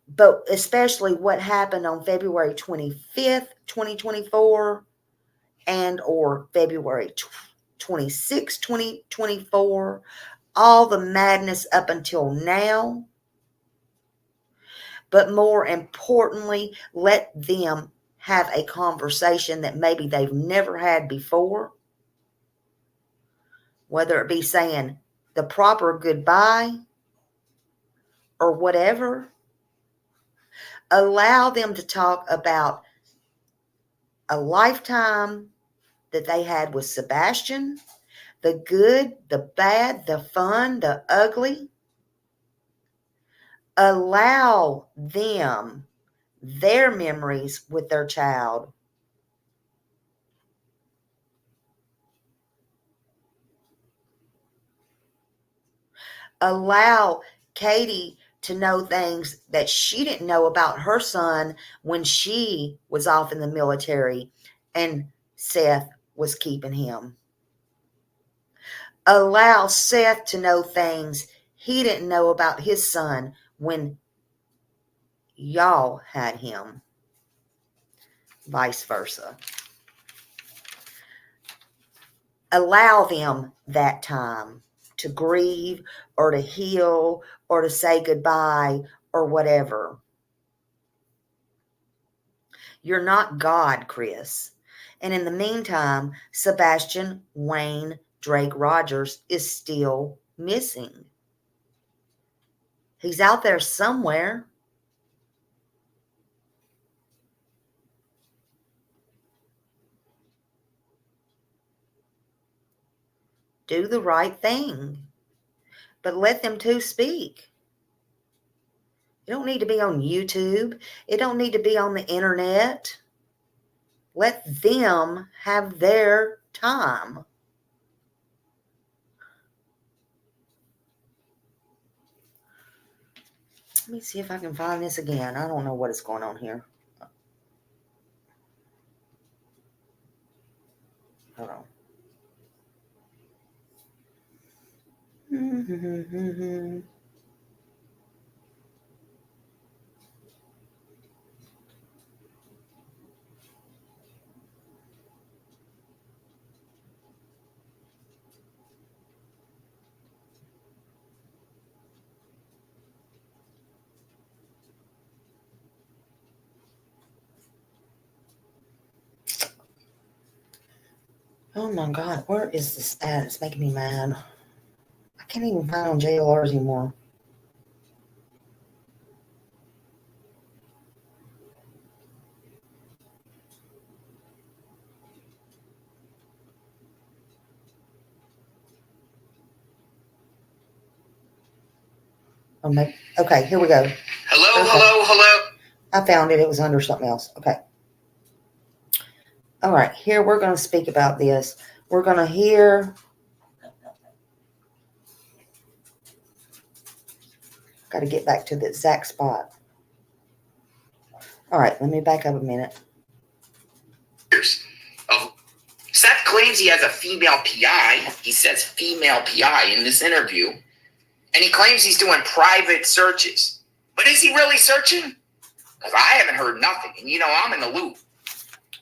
But especially what happened on February 25th, 2024, and or February 26th, 2024. All the madness up until now. But more importantly, let them have a conversation that maybe they've never had before. Whether it be saying the proper goodbye or whatever. Allow them to talk about a lifetime that they had with Sebastian. The good, the bad, the fun, the ugly. Allow them their memories with their child. Allow Katie to know things that she didn't know about her son when she was off in the military and Seth was keeping him. Allow Seth to know things he didn't know about his son when y'all had him. Vice versa. Allow them that time to grieve or to heal or to say goodbye or whatever. You're not God, Chris. And in the meantime, Sebastian Wayne Drake Rogers is still missing. He's out there somewhere. Do the right thing. But let them two speak. You don't need to be on YouTube. It don't need to be on the internet. Let them have their time. Let me see if I can find this again. I don't know what is going on here. Hold on. Oh my God, where is this at? It's making me mad. I can't even find on JLRs anymore. Okay, here we go. Hello. I found it. It was under something else. Okay. All right, here we're going to speak about this. We're going to hear. Got to get back to the exact spot. All right, let me back up a minute. Seth claims he has a female PI. He says female PI in this interview. And he claims he's doing private searches. But is he really searching? Because I haven't heard nothing. And I'm in the loop.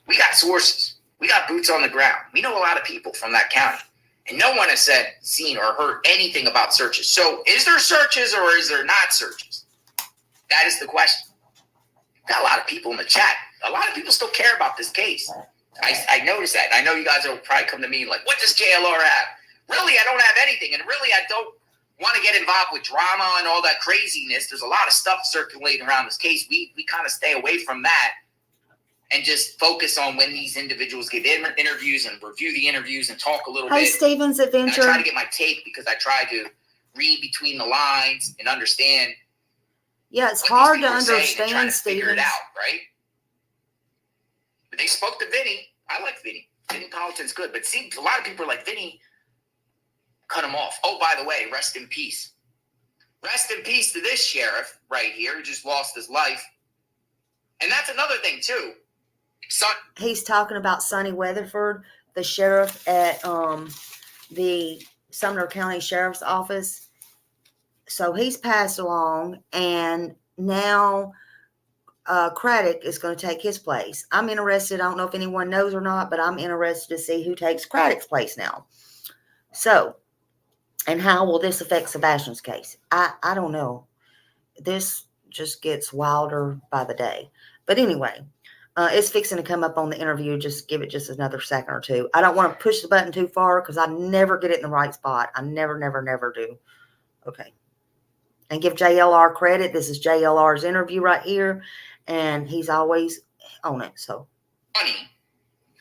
We got sources. We got boots on the ground. We know a lot of people from that county. And no one has seen or heard anything about searches. So is there searches or is there not searches? That is the question. Got a lot of people in the chat. A lot of people still care about this case. I noticed that. And I know you guys will probably come to me like, what does JLR have? Really, I don't have anything. And really, I don't want to get involved with drama and all that craziness. There's a lot of stuff circulating around this case. We kind of stay away from that and just focus on when these individuals give interviews and review the interviews and talk a little bit. Hey, Steven's Adventure. And I try to get my take because I try to read between the lines and understand. Yeah, it's hard to understand, figure it Stevens. out, right? But they spoke to Vinny. I like Vinny. Vinny Politan's good. But see, a lot of people are like, Vinny, cut him off. Oh, by the way, rest in peace. Rest in peace to this sheriff right here who just lost his life. And that's another thing, too. He's talking about Sonny Weatherford, the sheriff at the Sumner County Sheriff's Office. So he's passed along, and now Craddock is going to take his place. I'm interested. I don't know if anyone knows or not, but I'm interested to see who takes Craddock's place now. So, and how will this affect Sebastian's case? I don't know. This just gets wilder by the day. But anyway, it's fixing to come up on the interview. Just give it just another second or two. I don't want to push the button too far because I never get it in the right spot. I never do. Okay. And give JLR credit. This is JLR's interview right here. And he's always on it. So, Sonny,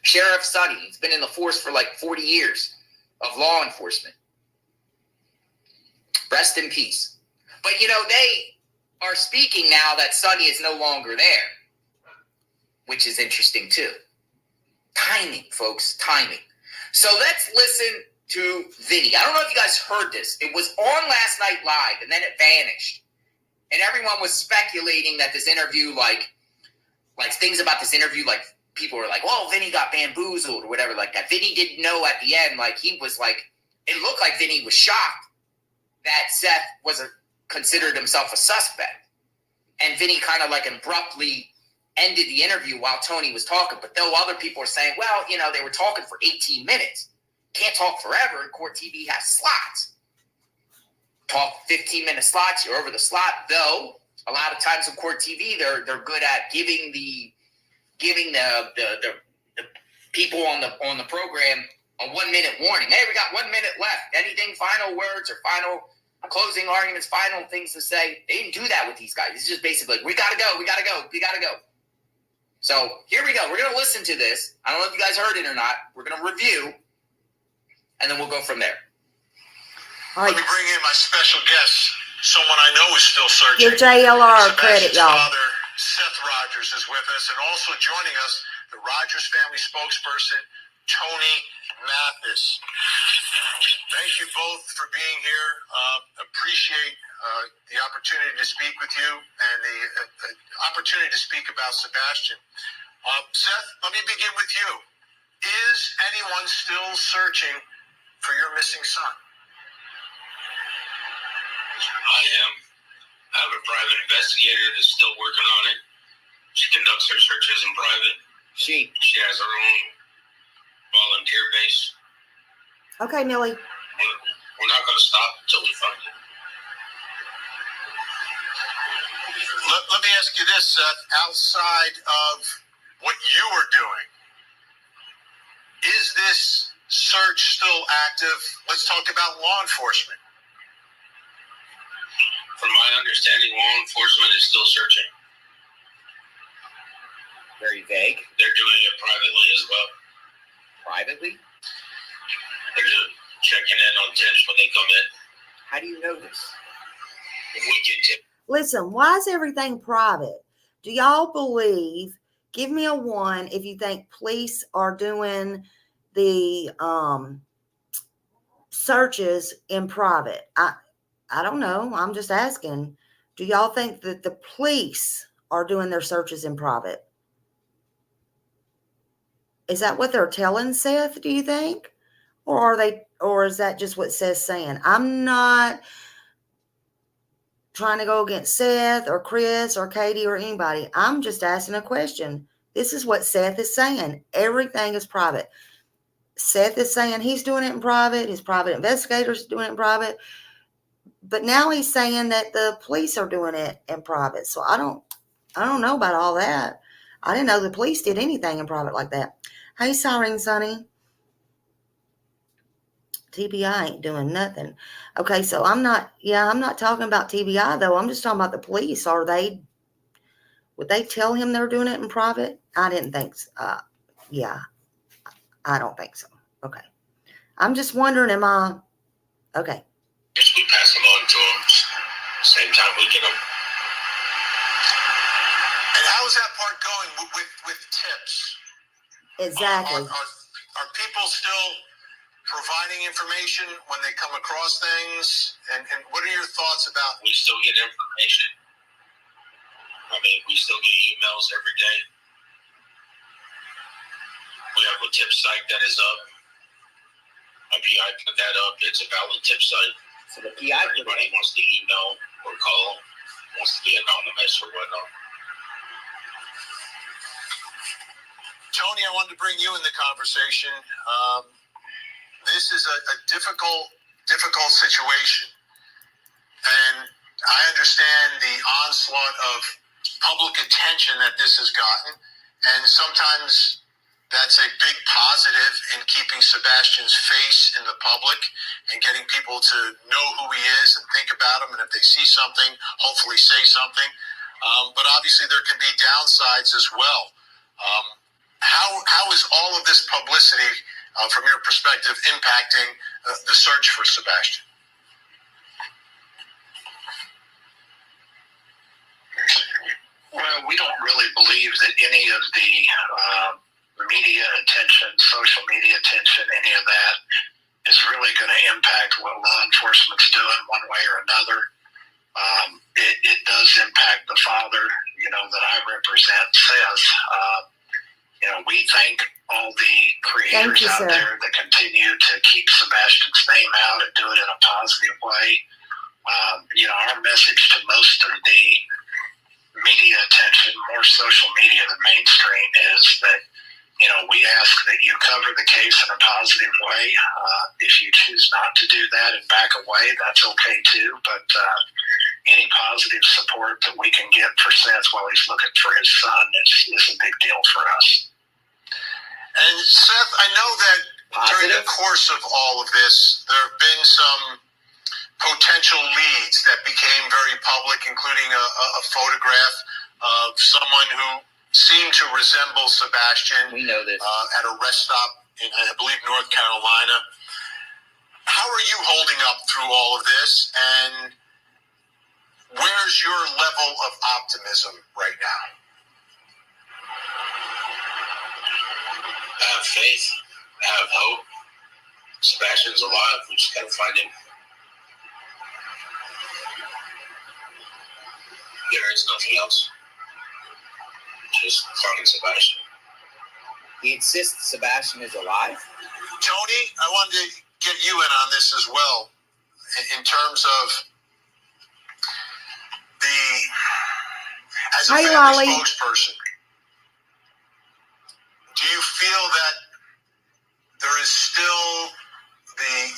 Sheriff Sonny, he's been in the force for like 40 years of law enforcement. Rest in peace. But, you know, they are speaking now that Sonny is no longer there, which is interesting too. Timing, folks, timing. So let's listen to Vinny. I don't know if you guys heard this. It was on last night live, and then it vanished. And everyone was speculating that this interview, like things about this interview, like people were like, "Oh, Vinny got bamboozled" or whatever, like that. Vinny didn't know at the end. Like he was like, it looked like Vinny was shocked that Seth considered himself a suspect, and Vinny kind of like abruptly ended the interview while Tony was talking. But though other people were saying, well, you know, they were talking for 18 minutes. Can't talk forever. Court TV has slots. Talk 15-minute slots. You're over the slot. Though a lot of times in Court TV, they're good at giving the people on the program a 1 minute warning. Hey, we got 1 minute left. Anything, final words or final closing arguments, final things to say? They didn't do that with these guys. It's just basically like, we gotta go. So here we go. We're gonna listen to this. I don't know if you guys heard it or not. We're gonna review, and then we'll go from there. All right. Let me bring in my special guest, someone I know is still searching. Give JLR credit, y'all. Father, Seth Rogers, is with us, and also joining us, the Rogers family spokesperson, Tony Mathis. Thank you both for being here. Appreciate the opportunity to speak with you and the opportunity to speak about Sebastian. Seth, let me begin with you. Is anyone still searching for your missing son? I am. I have a private investigator that's still working on it. She conducts her searches in private. She has her own volunteer base. Okay, Millie. We're not going to stop until we find it. Let me ask you this, Seth. Outside of what you are doing, is this search still active? Let's talk about law enforcement. From my understanding, law enforcement is still searching. Very vague. They're doing it privately as well. Privately? They're just checking in on tips when they come in. How do you know this? If we get tips. Listen, why is everything private? Do y'all believe, give me a 1 if you think police are doing the searches in private. I don't know. I'm just asking. Do y'all think that the police are doing their searches in private? Is that what they're telling Seth, do you think? Or is that just what Seth's saying? I'm not trying to go against Seth or Chris or Katie or anybody. I'm just asking a question. This is what Seth is saying. Everything is private. Seth is saying he's doing it in private. His private investigators are doing it in private. But now he's saying that the police are doing it in private. So I don't know about all that. I didn't know the police did anything in private like that. Hey, Siren Sonny. TBI ain't doing nothing. Okay, so I'm not talking about TBI though. I'm just talking about the police. Would they tell him they're doing it in private? I didn't think so. Yeah, I don't think so. Okay. I'm just wondering, okay. Yes, we pass them on to them. Same time we get them. And how is that part going with tips? Exactly. Are people still providing information when they come across things? And what are your thoughts about? We still get information. I mean, we still get emails every day. We have a tip site that is up. A PI put that up. It's a valid tip site. So the PI, everybody wants to email or call, wants to be anonymous or whatnot. Tony, I wanted to bring you in the conversation. This is a difficult situation. And I understand the onslaught of public attention that this has gotten. And sometimes that's a big positive in keeping Sebastian's face in the public and getting people to know who he is and think about him. And if they see something, hopefully say something. But obviously there can be downsides as well. How is all of this publicity, from your perspective, impacting the search for Sebastian? Well, we don't really believe that any of the media attention, social media attention, any of that is really going to impact what law enforcement's doing one way or another. It does impact the father, that I represent, Seth. We thank all the creators out there that continue to keep Sebastian's name out and do it in a positive way. Our message to most of the media attention, more social media than mainstream, is that, we ask that you cover the case in a positive way. If you choose not to do that and back away, that's okay too. But any positive support that we can get for Seth while he's looking for his son is a big deal for us. And Seth, I know that during the course of all of this, there have been some potential leads that became very public, including a photograph of someone who seemed to resemble Sebastian. We know this. At a rest stop in, I believe, North Carolina. How are you holding up through all of this? And where's your level of optimism right now? I have faith. I have hope. Sebastian's alive. We just got to find him. There is nothing else. Just finding Sebastian. He insists Sebastian is alive? Tony, I wanted to get you in on this as well, in terms of as a family spokesperson, do you feel that there is still the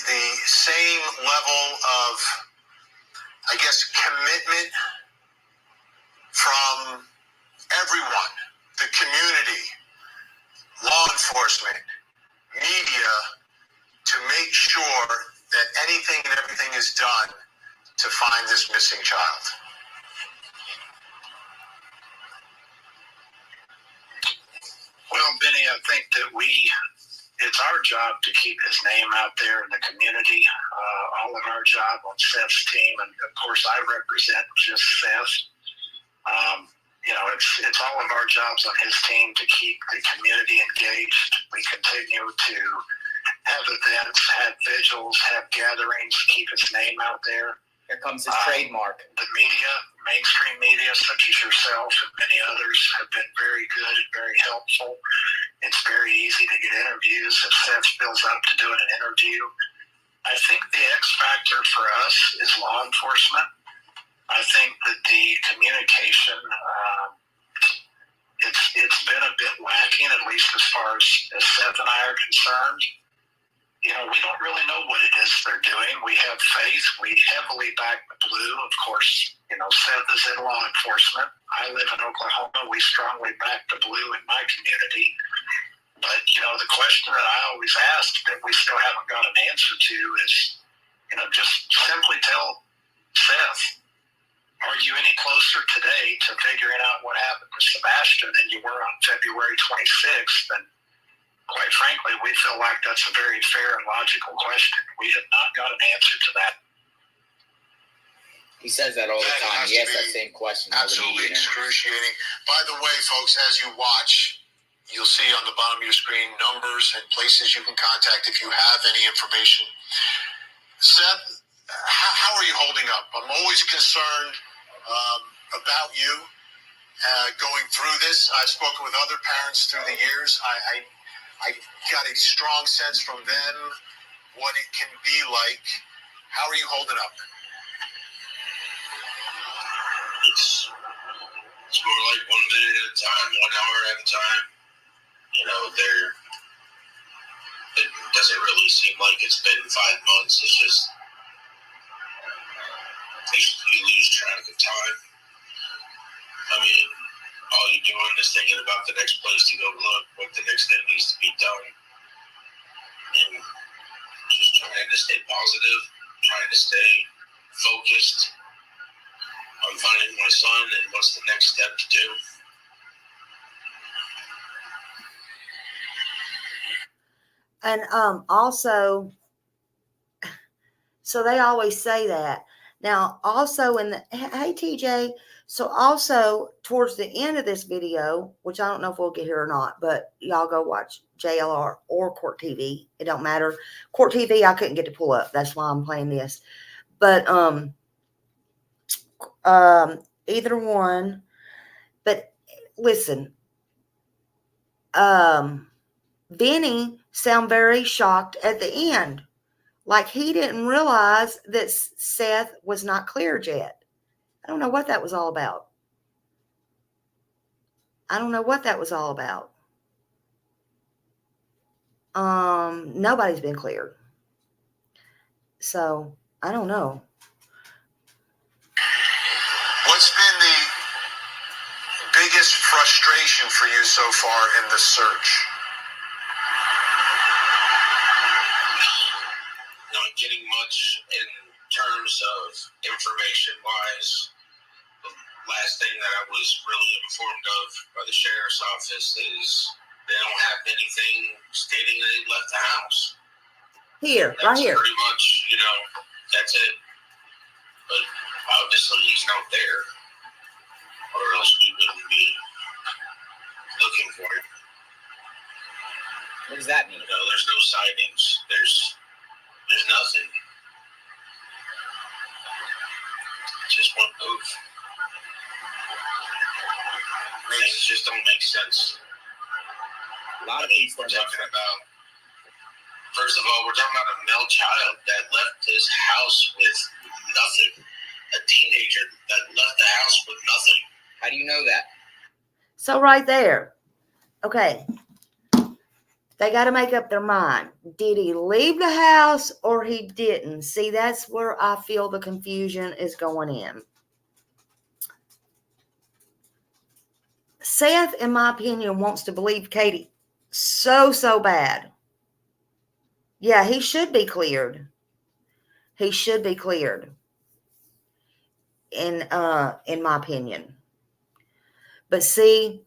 same level of, I guess, commitment from everyone, the community, law enforcement, media, to make sure that anything and everything is done to find this missing child? Well, Benny, I think that it's our job to keep his name out there in the community. All of our job on Seth's team, and of course I represent just Seth. It's all of our jobs on his team to keep the community engaged. We continue to have events, have vigils, have gatherings, keep his name out there. Here comes his trademark. The media, mainstream media, such as yourself and many others, have been very good and very helpful. It's very easy to get interviews. If Seth feels up to doing an interview, I think the X factor for us is law enforcement. I think that the communication, it's been a bit lacking, at least as far as Seth and I are concerned. We don't really know what it is they're doing. We have faith. We heavily back the blue. Of course, Seth is in law enforcement. I live in Oklahoma. We strongly back the blue in my community. But, the question that I always ask that we still haven't got an answer to is, just simply tell Seth, are you any closer today to figuring out what happened to Sebastian than you were on February 26th? And quite frankly, we feel like that's a very fair and logical question. We have not got an answer to that. He says that all the time. He asks that same question. Absolutely excruciating. By the way, folks, as you watch, you'll see on the bottom of your screen numbers and places you can contact if you have any information. Seth, how are you holding up? I'm always concerned about you going through this. I've spoken with other parents through the years. I got a strong sense from them what it can be like. How are you holding up? It's more like 1 minute at a time, 1 hour at a time. It doesn't really seem like it's been 5 months. It's just you lose track of time. I mean, all you're doing is thinking about the next place to go look, what the next thing needs to be done, and just trying to stay positive, trying to stay focused on finding my son and what's the next step to do. And also, so they always say that. Now, also hey TJ, so also towards the end of this video, which I don't know if we'll get here or not, but y'all go watch JLR or Court TV. It don't matter. Court TV, I couldn't get to pull up. That's why I'm playing this. But either one. But listen, Vinny sound very shocked at the end. Like he didn't realize that Seth was not cleared yet. I don't know what that was all about. Nobody's been cleared. So, I don't know. What's been the biggest frustration for you so far in the search? Not getting much in terms of information-wise. The last thing that I was really informed of by the sheriff's office is they don't have anything stating that he left the house. Right here. Pretty much, that's it. But obviously he's not there, or else we wouldn't be looking for him. What does that mean? There's no sightings. There's nothing. Just one move. Things just don't make sense. A lot of things we're talking about. First of all, we're talking about a male child that left his house with nothing. A teenager that left the house with nothing. How do you know that? So right there. Okay. They got to make up their mind. Did he leave the house or he didn't? See, that's where I feel the confusion is going in. Seth, in my opinion, wants to believe Katie so bad. Yeah, he should be cleared. He should be cleared. In my opinion. But see,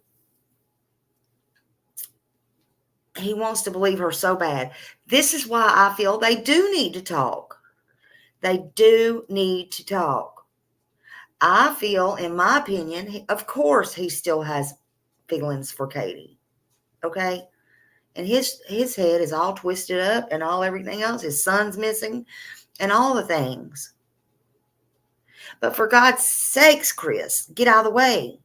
he wants to believe her so bad. This is why I feel they do need to talk. They do need to talk. I feel, in my opinion, of course, he still has feelings for Katie. Okay? And his head is all twisted up and all everything else. His son's missing and all the things. But for God's sakes, Chris, get out of the way.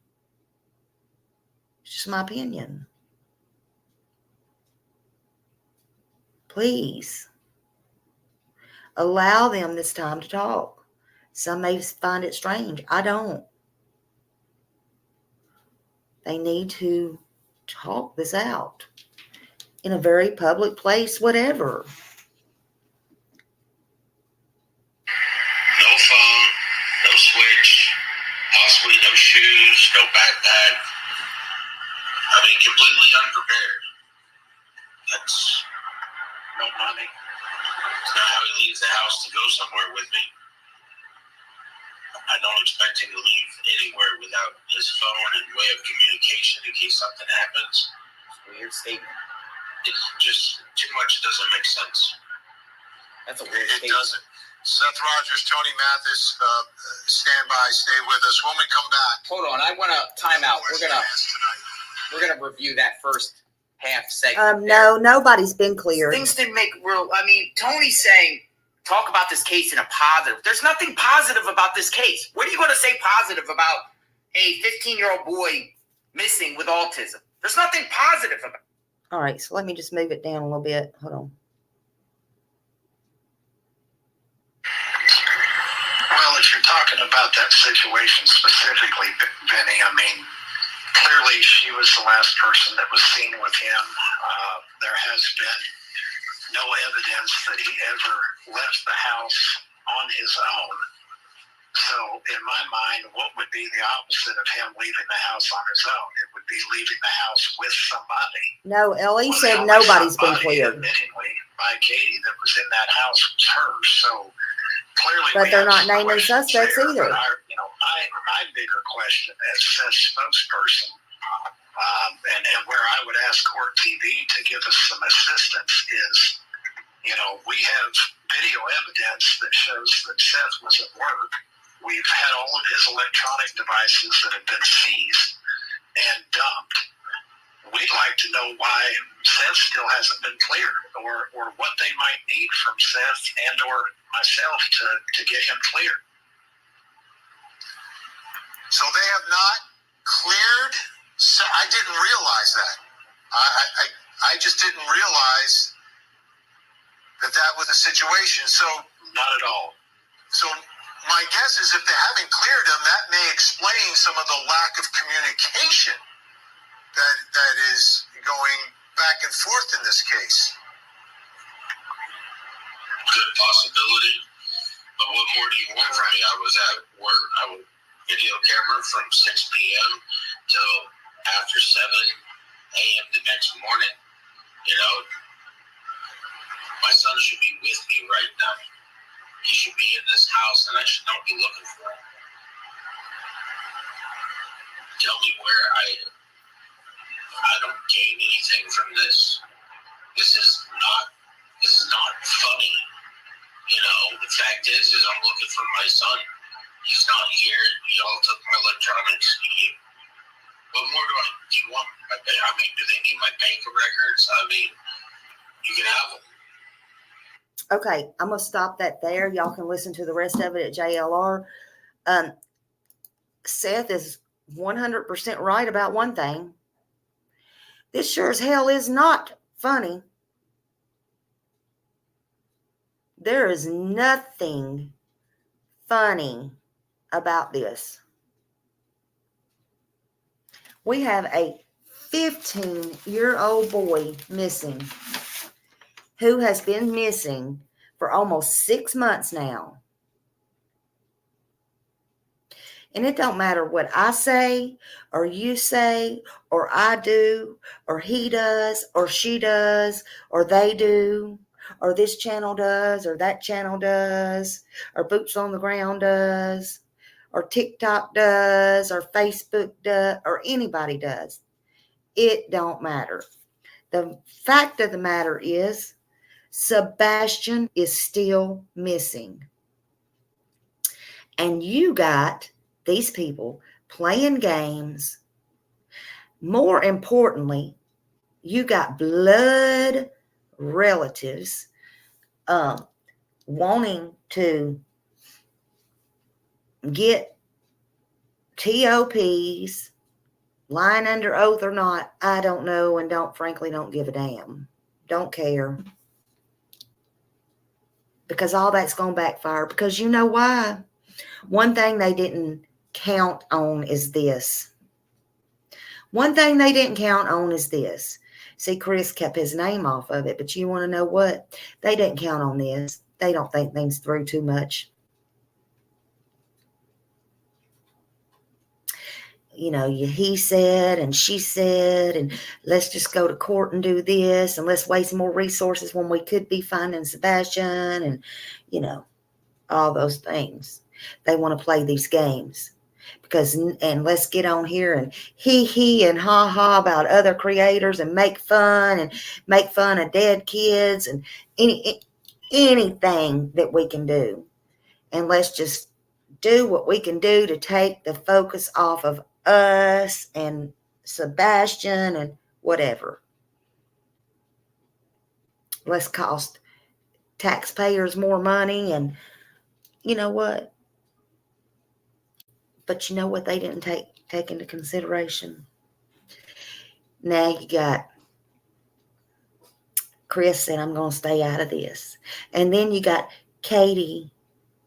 It's just my opinion. Please. Allow them this time to talk. Some may find it strange. I don't. They need to talk this out in a very public place, whatever. No phone, no switch, possibly no shoes, no backpack. I mean, completely unprepared. That's no money. It's not how he leaves the house to go somewhere with me. I don't expect him to leave anywhere without his phone and way of communication in case something happens. Weird statement. It's just too much doesn't make sense. That's a weird It statement. doesn't. Seth Rogers, Tony Mathis, stand by, stay with us. When we come back, Hold on, I want to time out. We're gonna review that first half segment. No, nobody's been cleared. Things didn't make real. I mean, Tony's saying talk about this case in a positive. There's nothing positive about this case. What are you going to say positive about a 15-year-old boy missing with autism? There's nothing positive about it. All right, so let me just move it down a little bit. Hold on. Well, if you're talking about that situation specifically, Benny, I mean, clearly she was the last person that was seen with him. There has been no evidence that he ever left the house on his own. So in my mind, what would be the opposite of him leaving the house on his own? It would be leaving the house with somebody. No, Ellie Well, said the only nobody's been somebody, cleared. admittingly, by Katie that was in that house was hers. So clearly, But we they're have not some naming questions suspects there. either. But my bigger question as Seth's spokesperson, and where I would ask Court TV to give us some assistance is, we have video evidence that shows that Seth was at work. We've had all of his electronic devices that have been seized and dumped. We'd like to know why Seth still hasn't been cleared, or what they might need from Seth and or myself to get him cleared. so they have not cleared. I didn't realize that. I just didn't realize that was the situation. So Not at all. So my guess is if they haven't cleared him, that may explain some of the lack of communication that is going back and forth in this case. Good possibility. But what more do you want from me? I was at work. I was video camera from 6 p.m. till after 7 a.m. the next morning. My son should be with me right now. He should be in this house, and I should not be looking for him. Tell me where I don't gain anything from this. This is not funny. The fact is I'm looking for my son. He's not here. Y'all took my electronics. What more do you want? Do they need my bank records? You can have them. Okay, I'm going to stop that there. Y'all can listen to the rest of it at JLR. Seth is 100% right about one thing. This sure as hell is not funny. There is nothing funny about this. We have a 15-year-old boy missing, who has been missing for almost 6 months now. And it don't matter what I say, or you say, or I do, or he does, or she does, or they do, or this channel does, or that channel does, or Boots on the Ground does, or TikTok does, or Facebook does, or anybody does. It don't matter. The fact of the matter is, Sebastian is still missing. And you got these people playing games. More importantly, you got blood relatives wanting to get TOPs, lying under oath or not, I don't know, and frankly don't give a damn. Don't care. Because all that's going to backfire. Because you know why? One thing they didn't count on is this. One thing they didn't count on is this. See, Chris kept his name off of it, but you want to know what? They didn't count on this. They don't think things through too much. he said and she said, and let's just go to court and do this, and let's waste more resources when we could be finding Sebastian, and, all those things. They want to play these games and let's get on here and he and ha ha about other creators and make fun of dead kids and anything that we can do. And let's just do what we can do to take the focus off of us and Sebastian and whatever. Let's cost taxpayers more money, and you know what? But you know what they didn't take into consideration? Now you got Chris said, I'm going to stay out of this. And then you got Katie,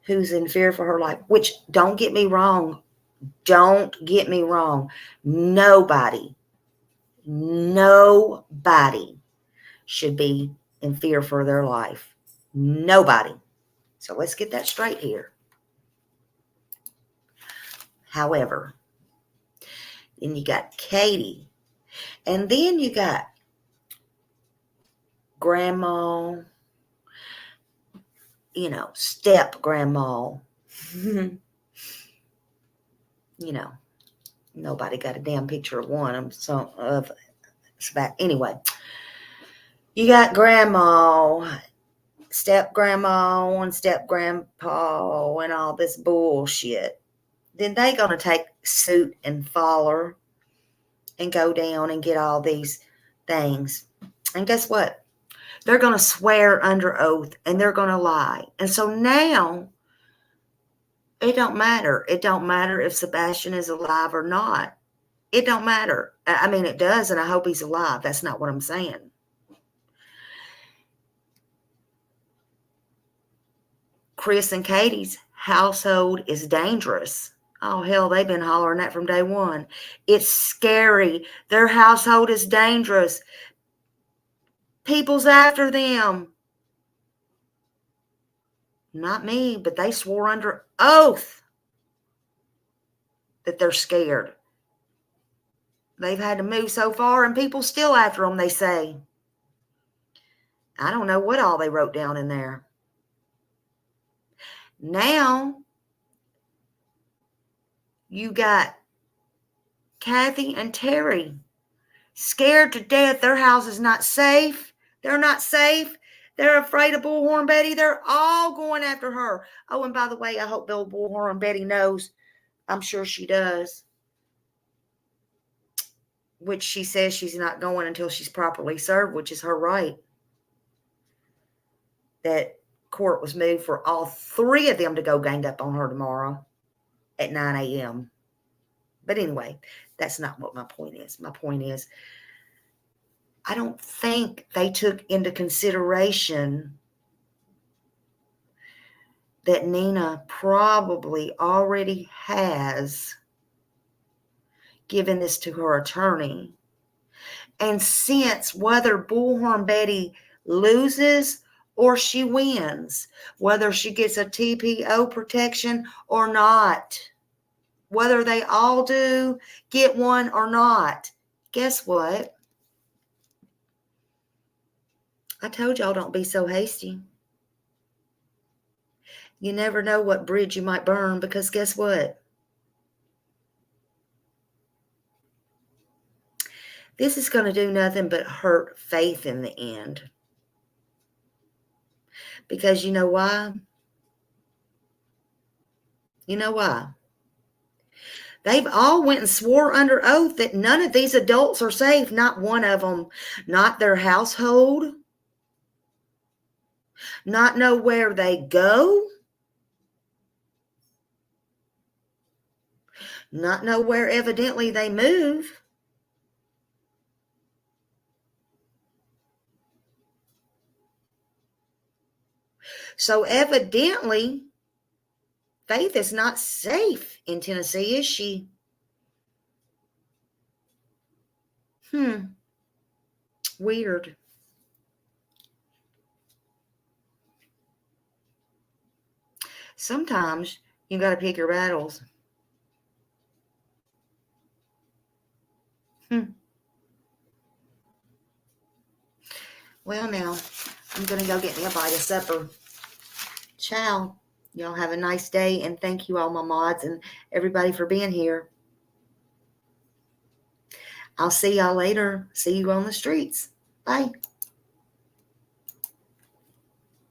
who's in fear for her life, which, don't get me wrong. Nobody should be in fear for their life. Nobody. So let's get that straight here. However, then you got Katie, and then you got grandma, step grandma. Nobody got a damn picture of one of anyway. You got grandma, step grandma, and step grandpa, and all this bullshit. Then they gonna take suit and faller and go down and get all these things. And guess what? They're gonna swear under oath, and they're gonna lie. And so now it don't matter. It don't matter if Sebastian is alive or not. It don't matter. I mean, it does, and I hope he's alive. That's not what I'm saying. Chris and Katie's household is dangerous. Oh, hell, they've been hollering that from day one. It's scary. Their household is dangerous. People's after them. Not me, but they swore under oath that they're scared. They've had to move so far, and people still after them, they say. I don't know what all they wrote down in there. Now, you got Kathy and Terry scared to death. Their house is not safe. They're not safe. They're afraid of Bullhorn Betty. They're all going after her. Oh, and by the way, I hope Bullhorn Betty knows. I'm sure she does. Which she says she's not going until she's properly served, which is her right. That court was moved for all three of them to go gang up on her tomorrow at 9 a.m. But anyway, that's not what my point is. My point is, I don't think they took into consideration that Nina probably already has given this to her attorney. And since whether Bullhorn Betty loses or she wins, whether she gets a TPO protection or not, whether they all do get one or not, guess what? I told y'all, don't be so hasty. You never know what bridge you might burn, because guess what? This is going to do nothing but hurt Faith in the end. Because you know why? You know why? They've all went and swore under oath that none of these adults are safe. Not one of them. Not their household. Not know where they go. Not know where evidently they move. So evidently, Faith is not safe in Tennessee, is she? Weird. Sometimes you got to pick your battles. Well, now, I'm going to go get me a bite of supper. Ciao. Y'all have a nice day, and thank you all my mods and everybody for being here. I'll see y'all later. See you on the streets. Bye.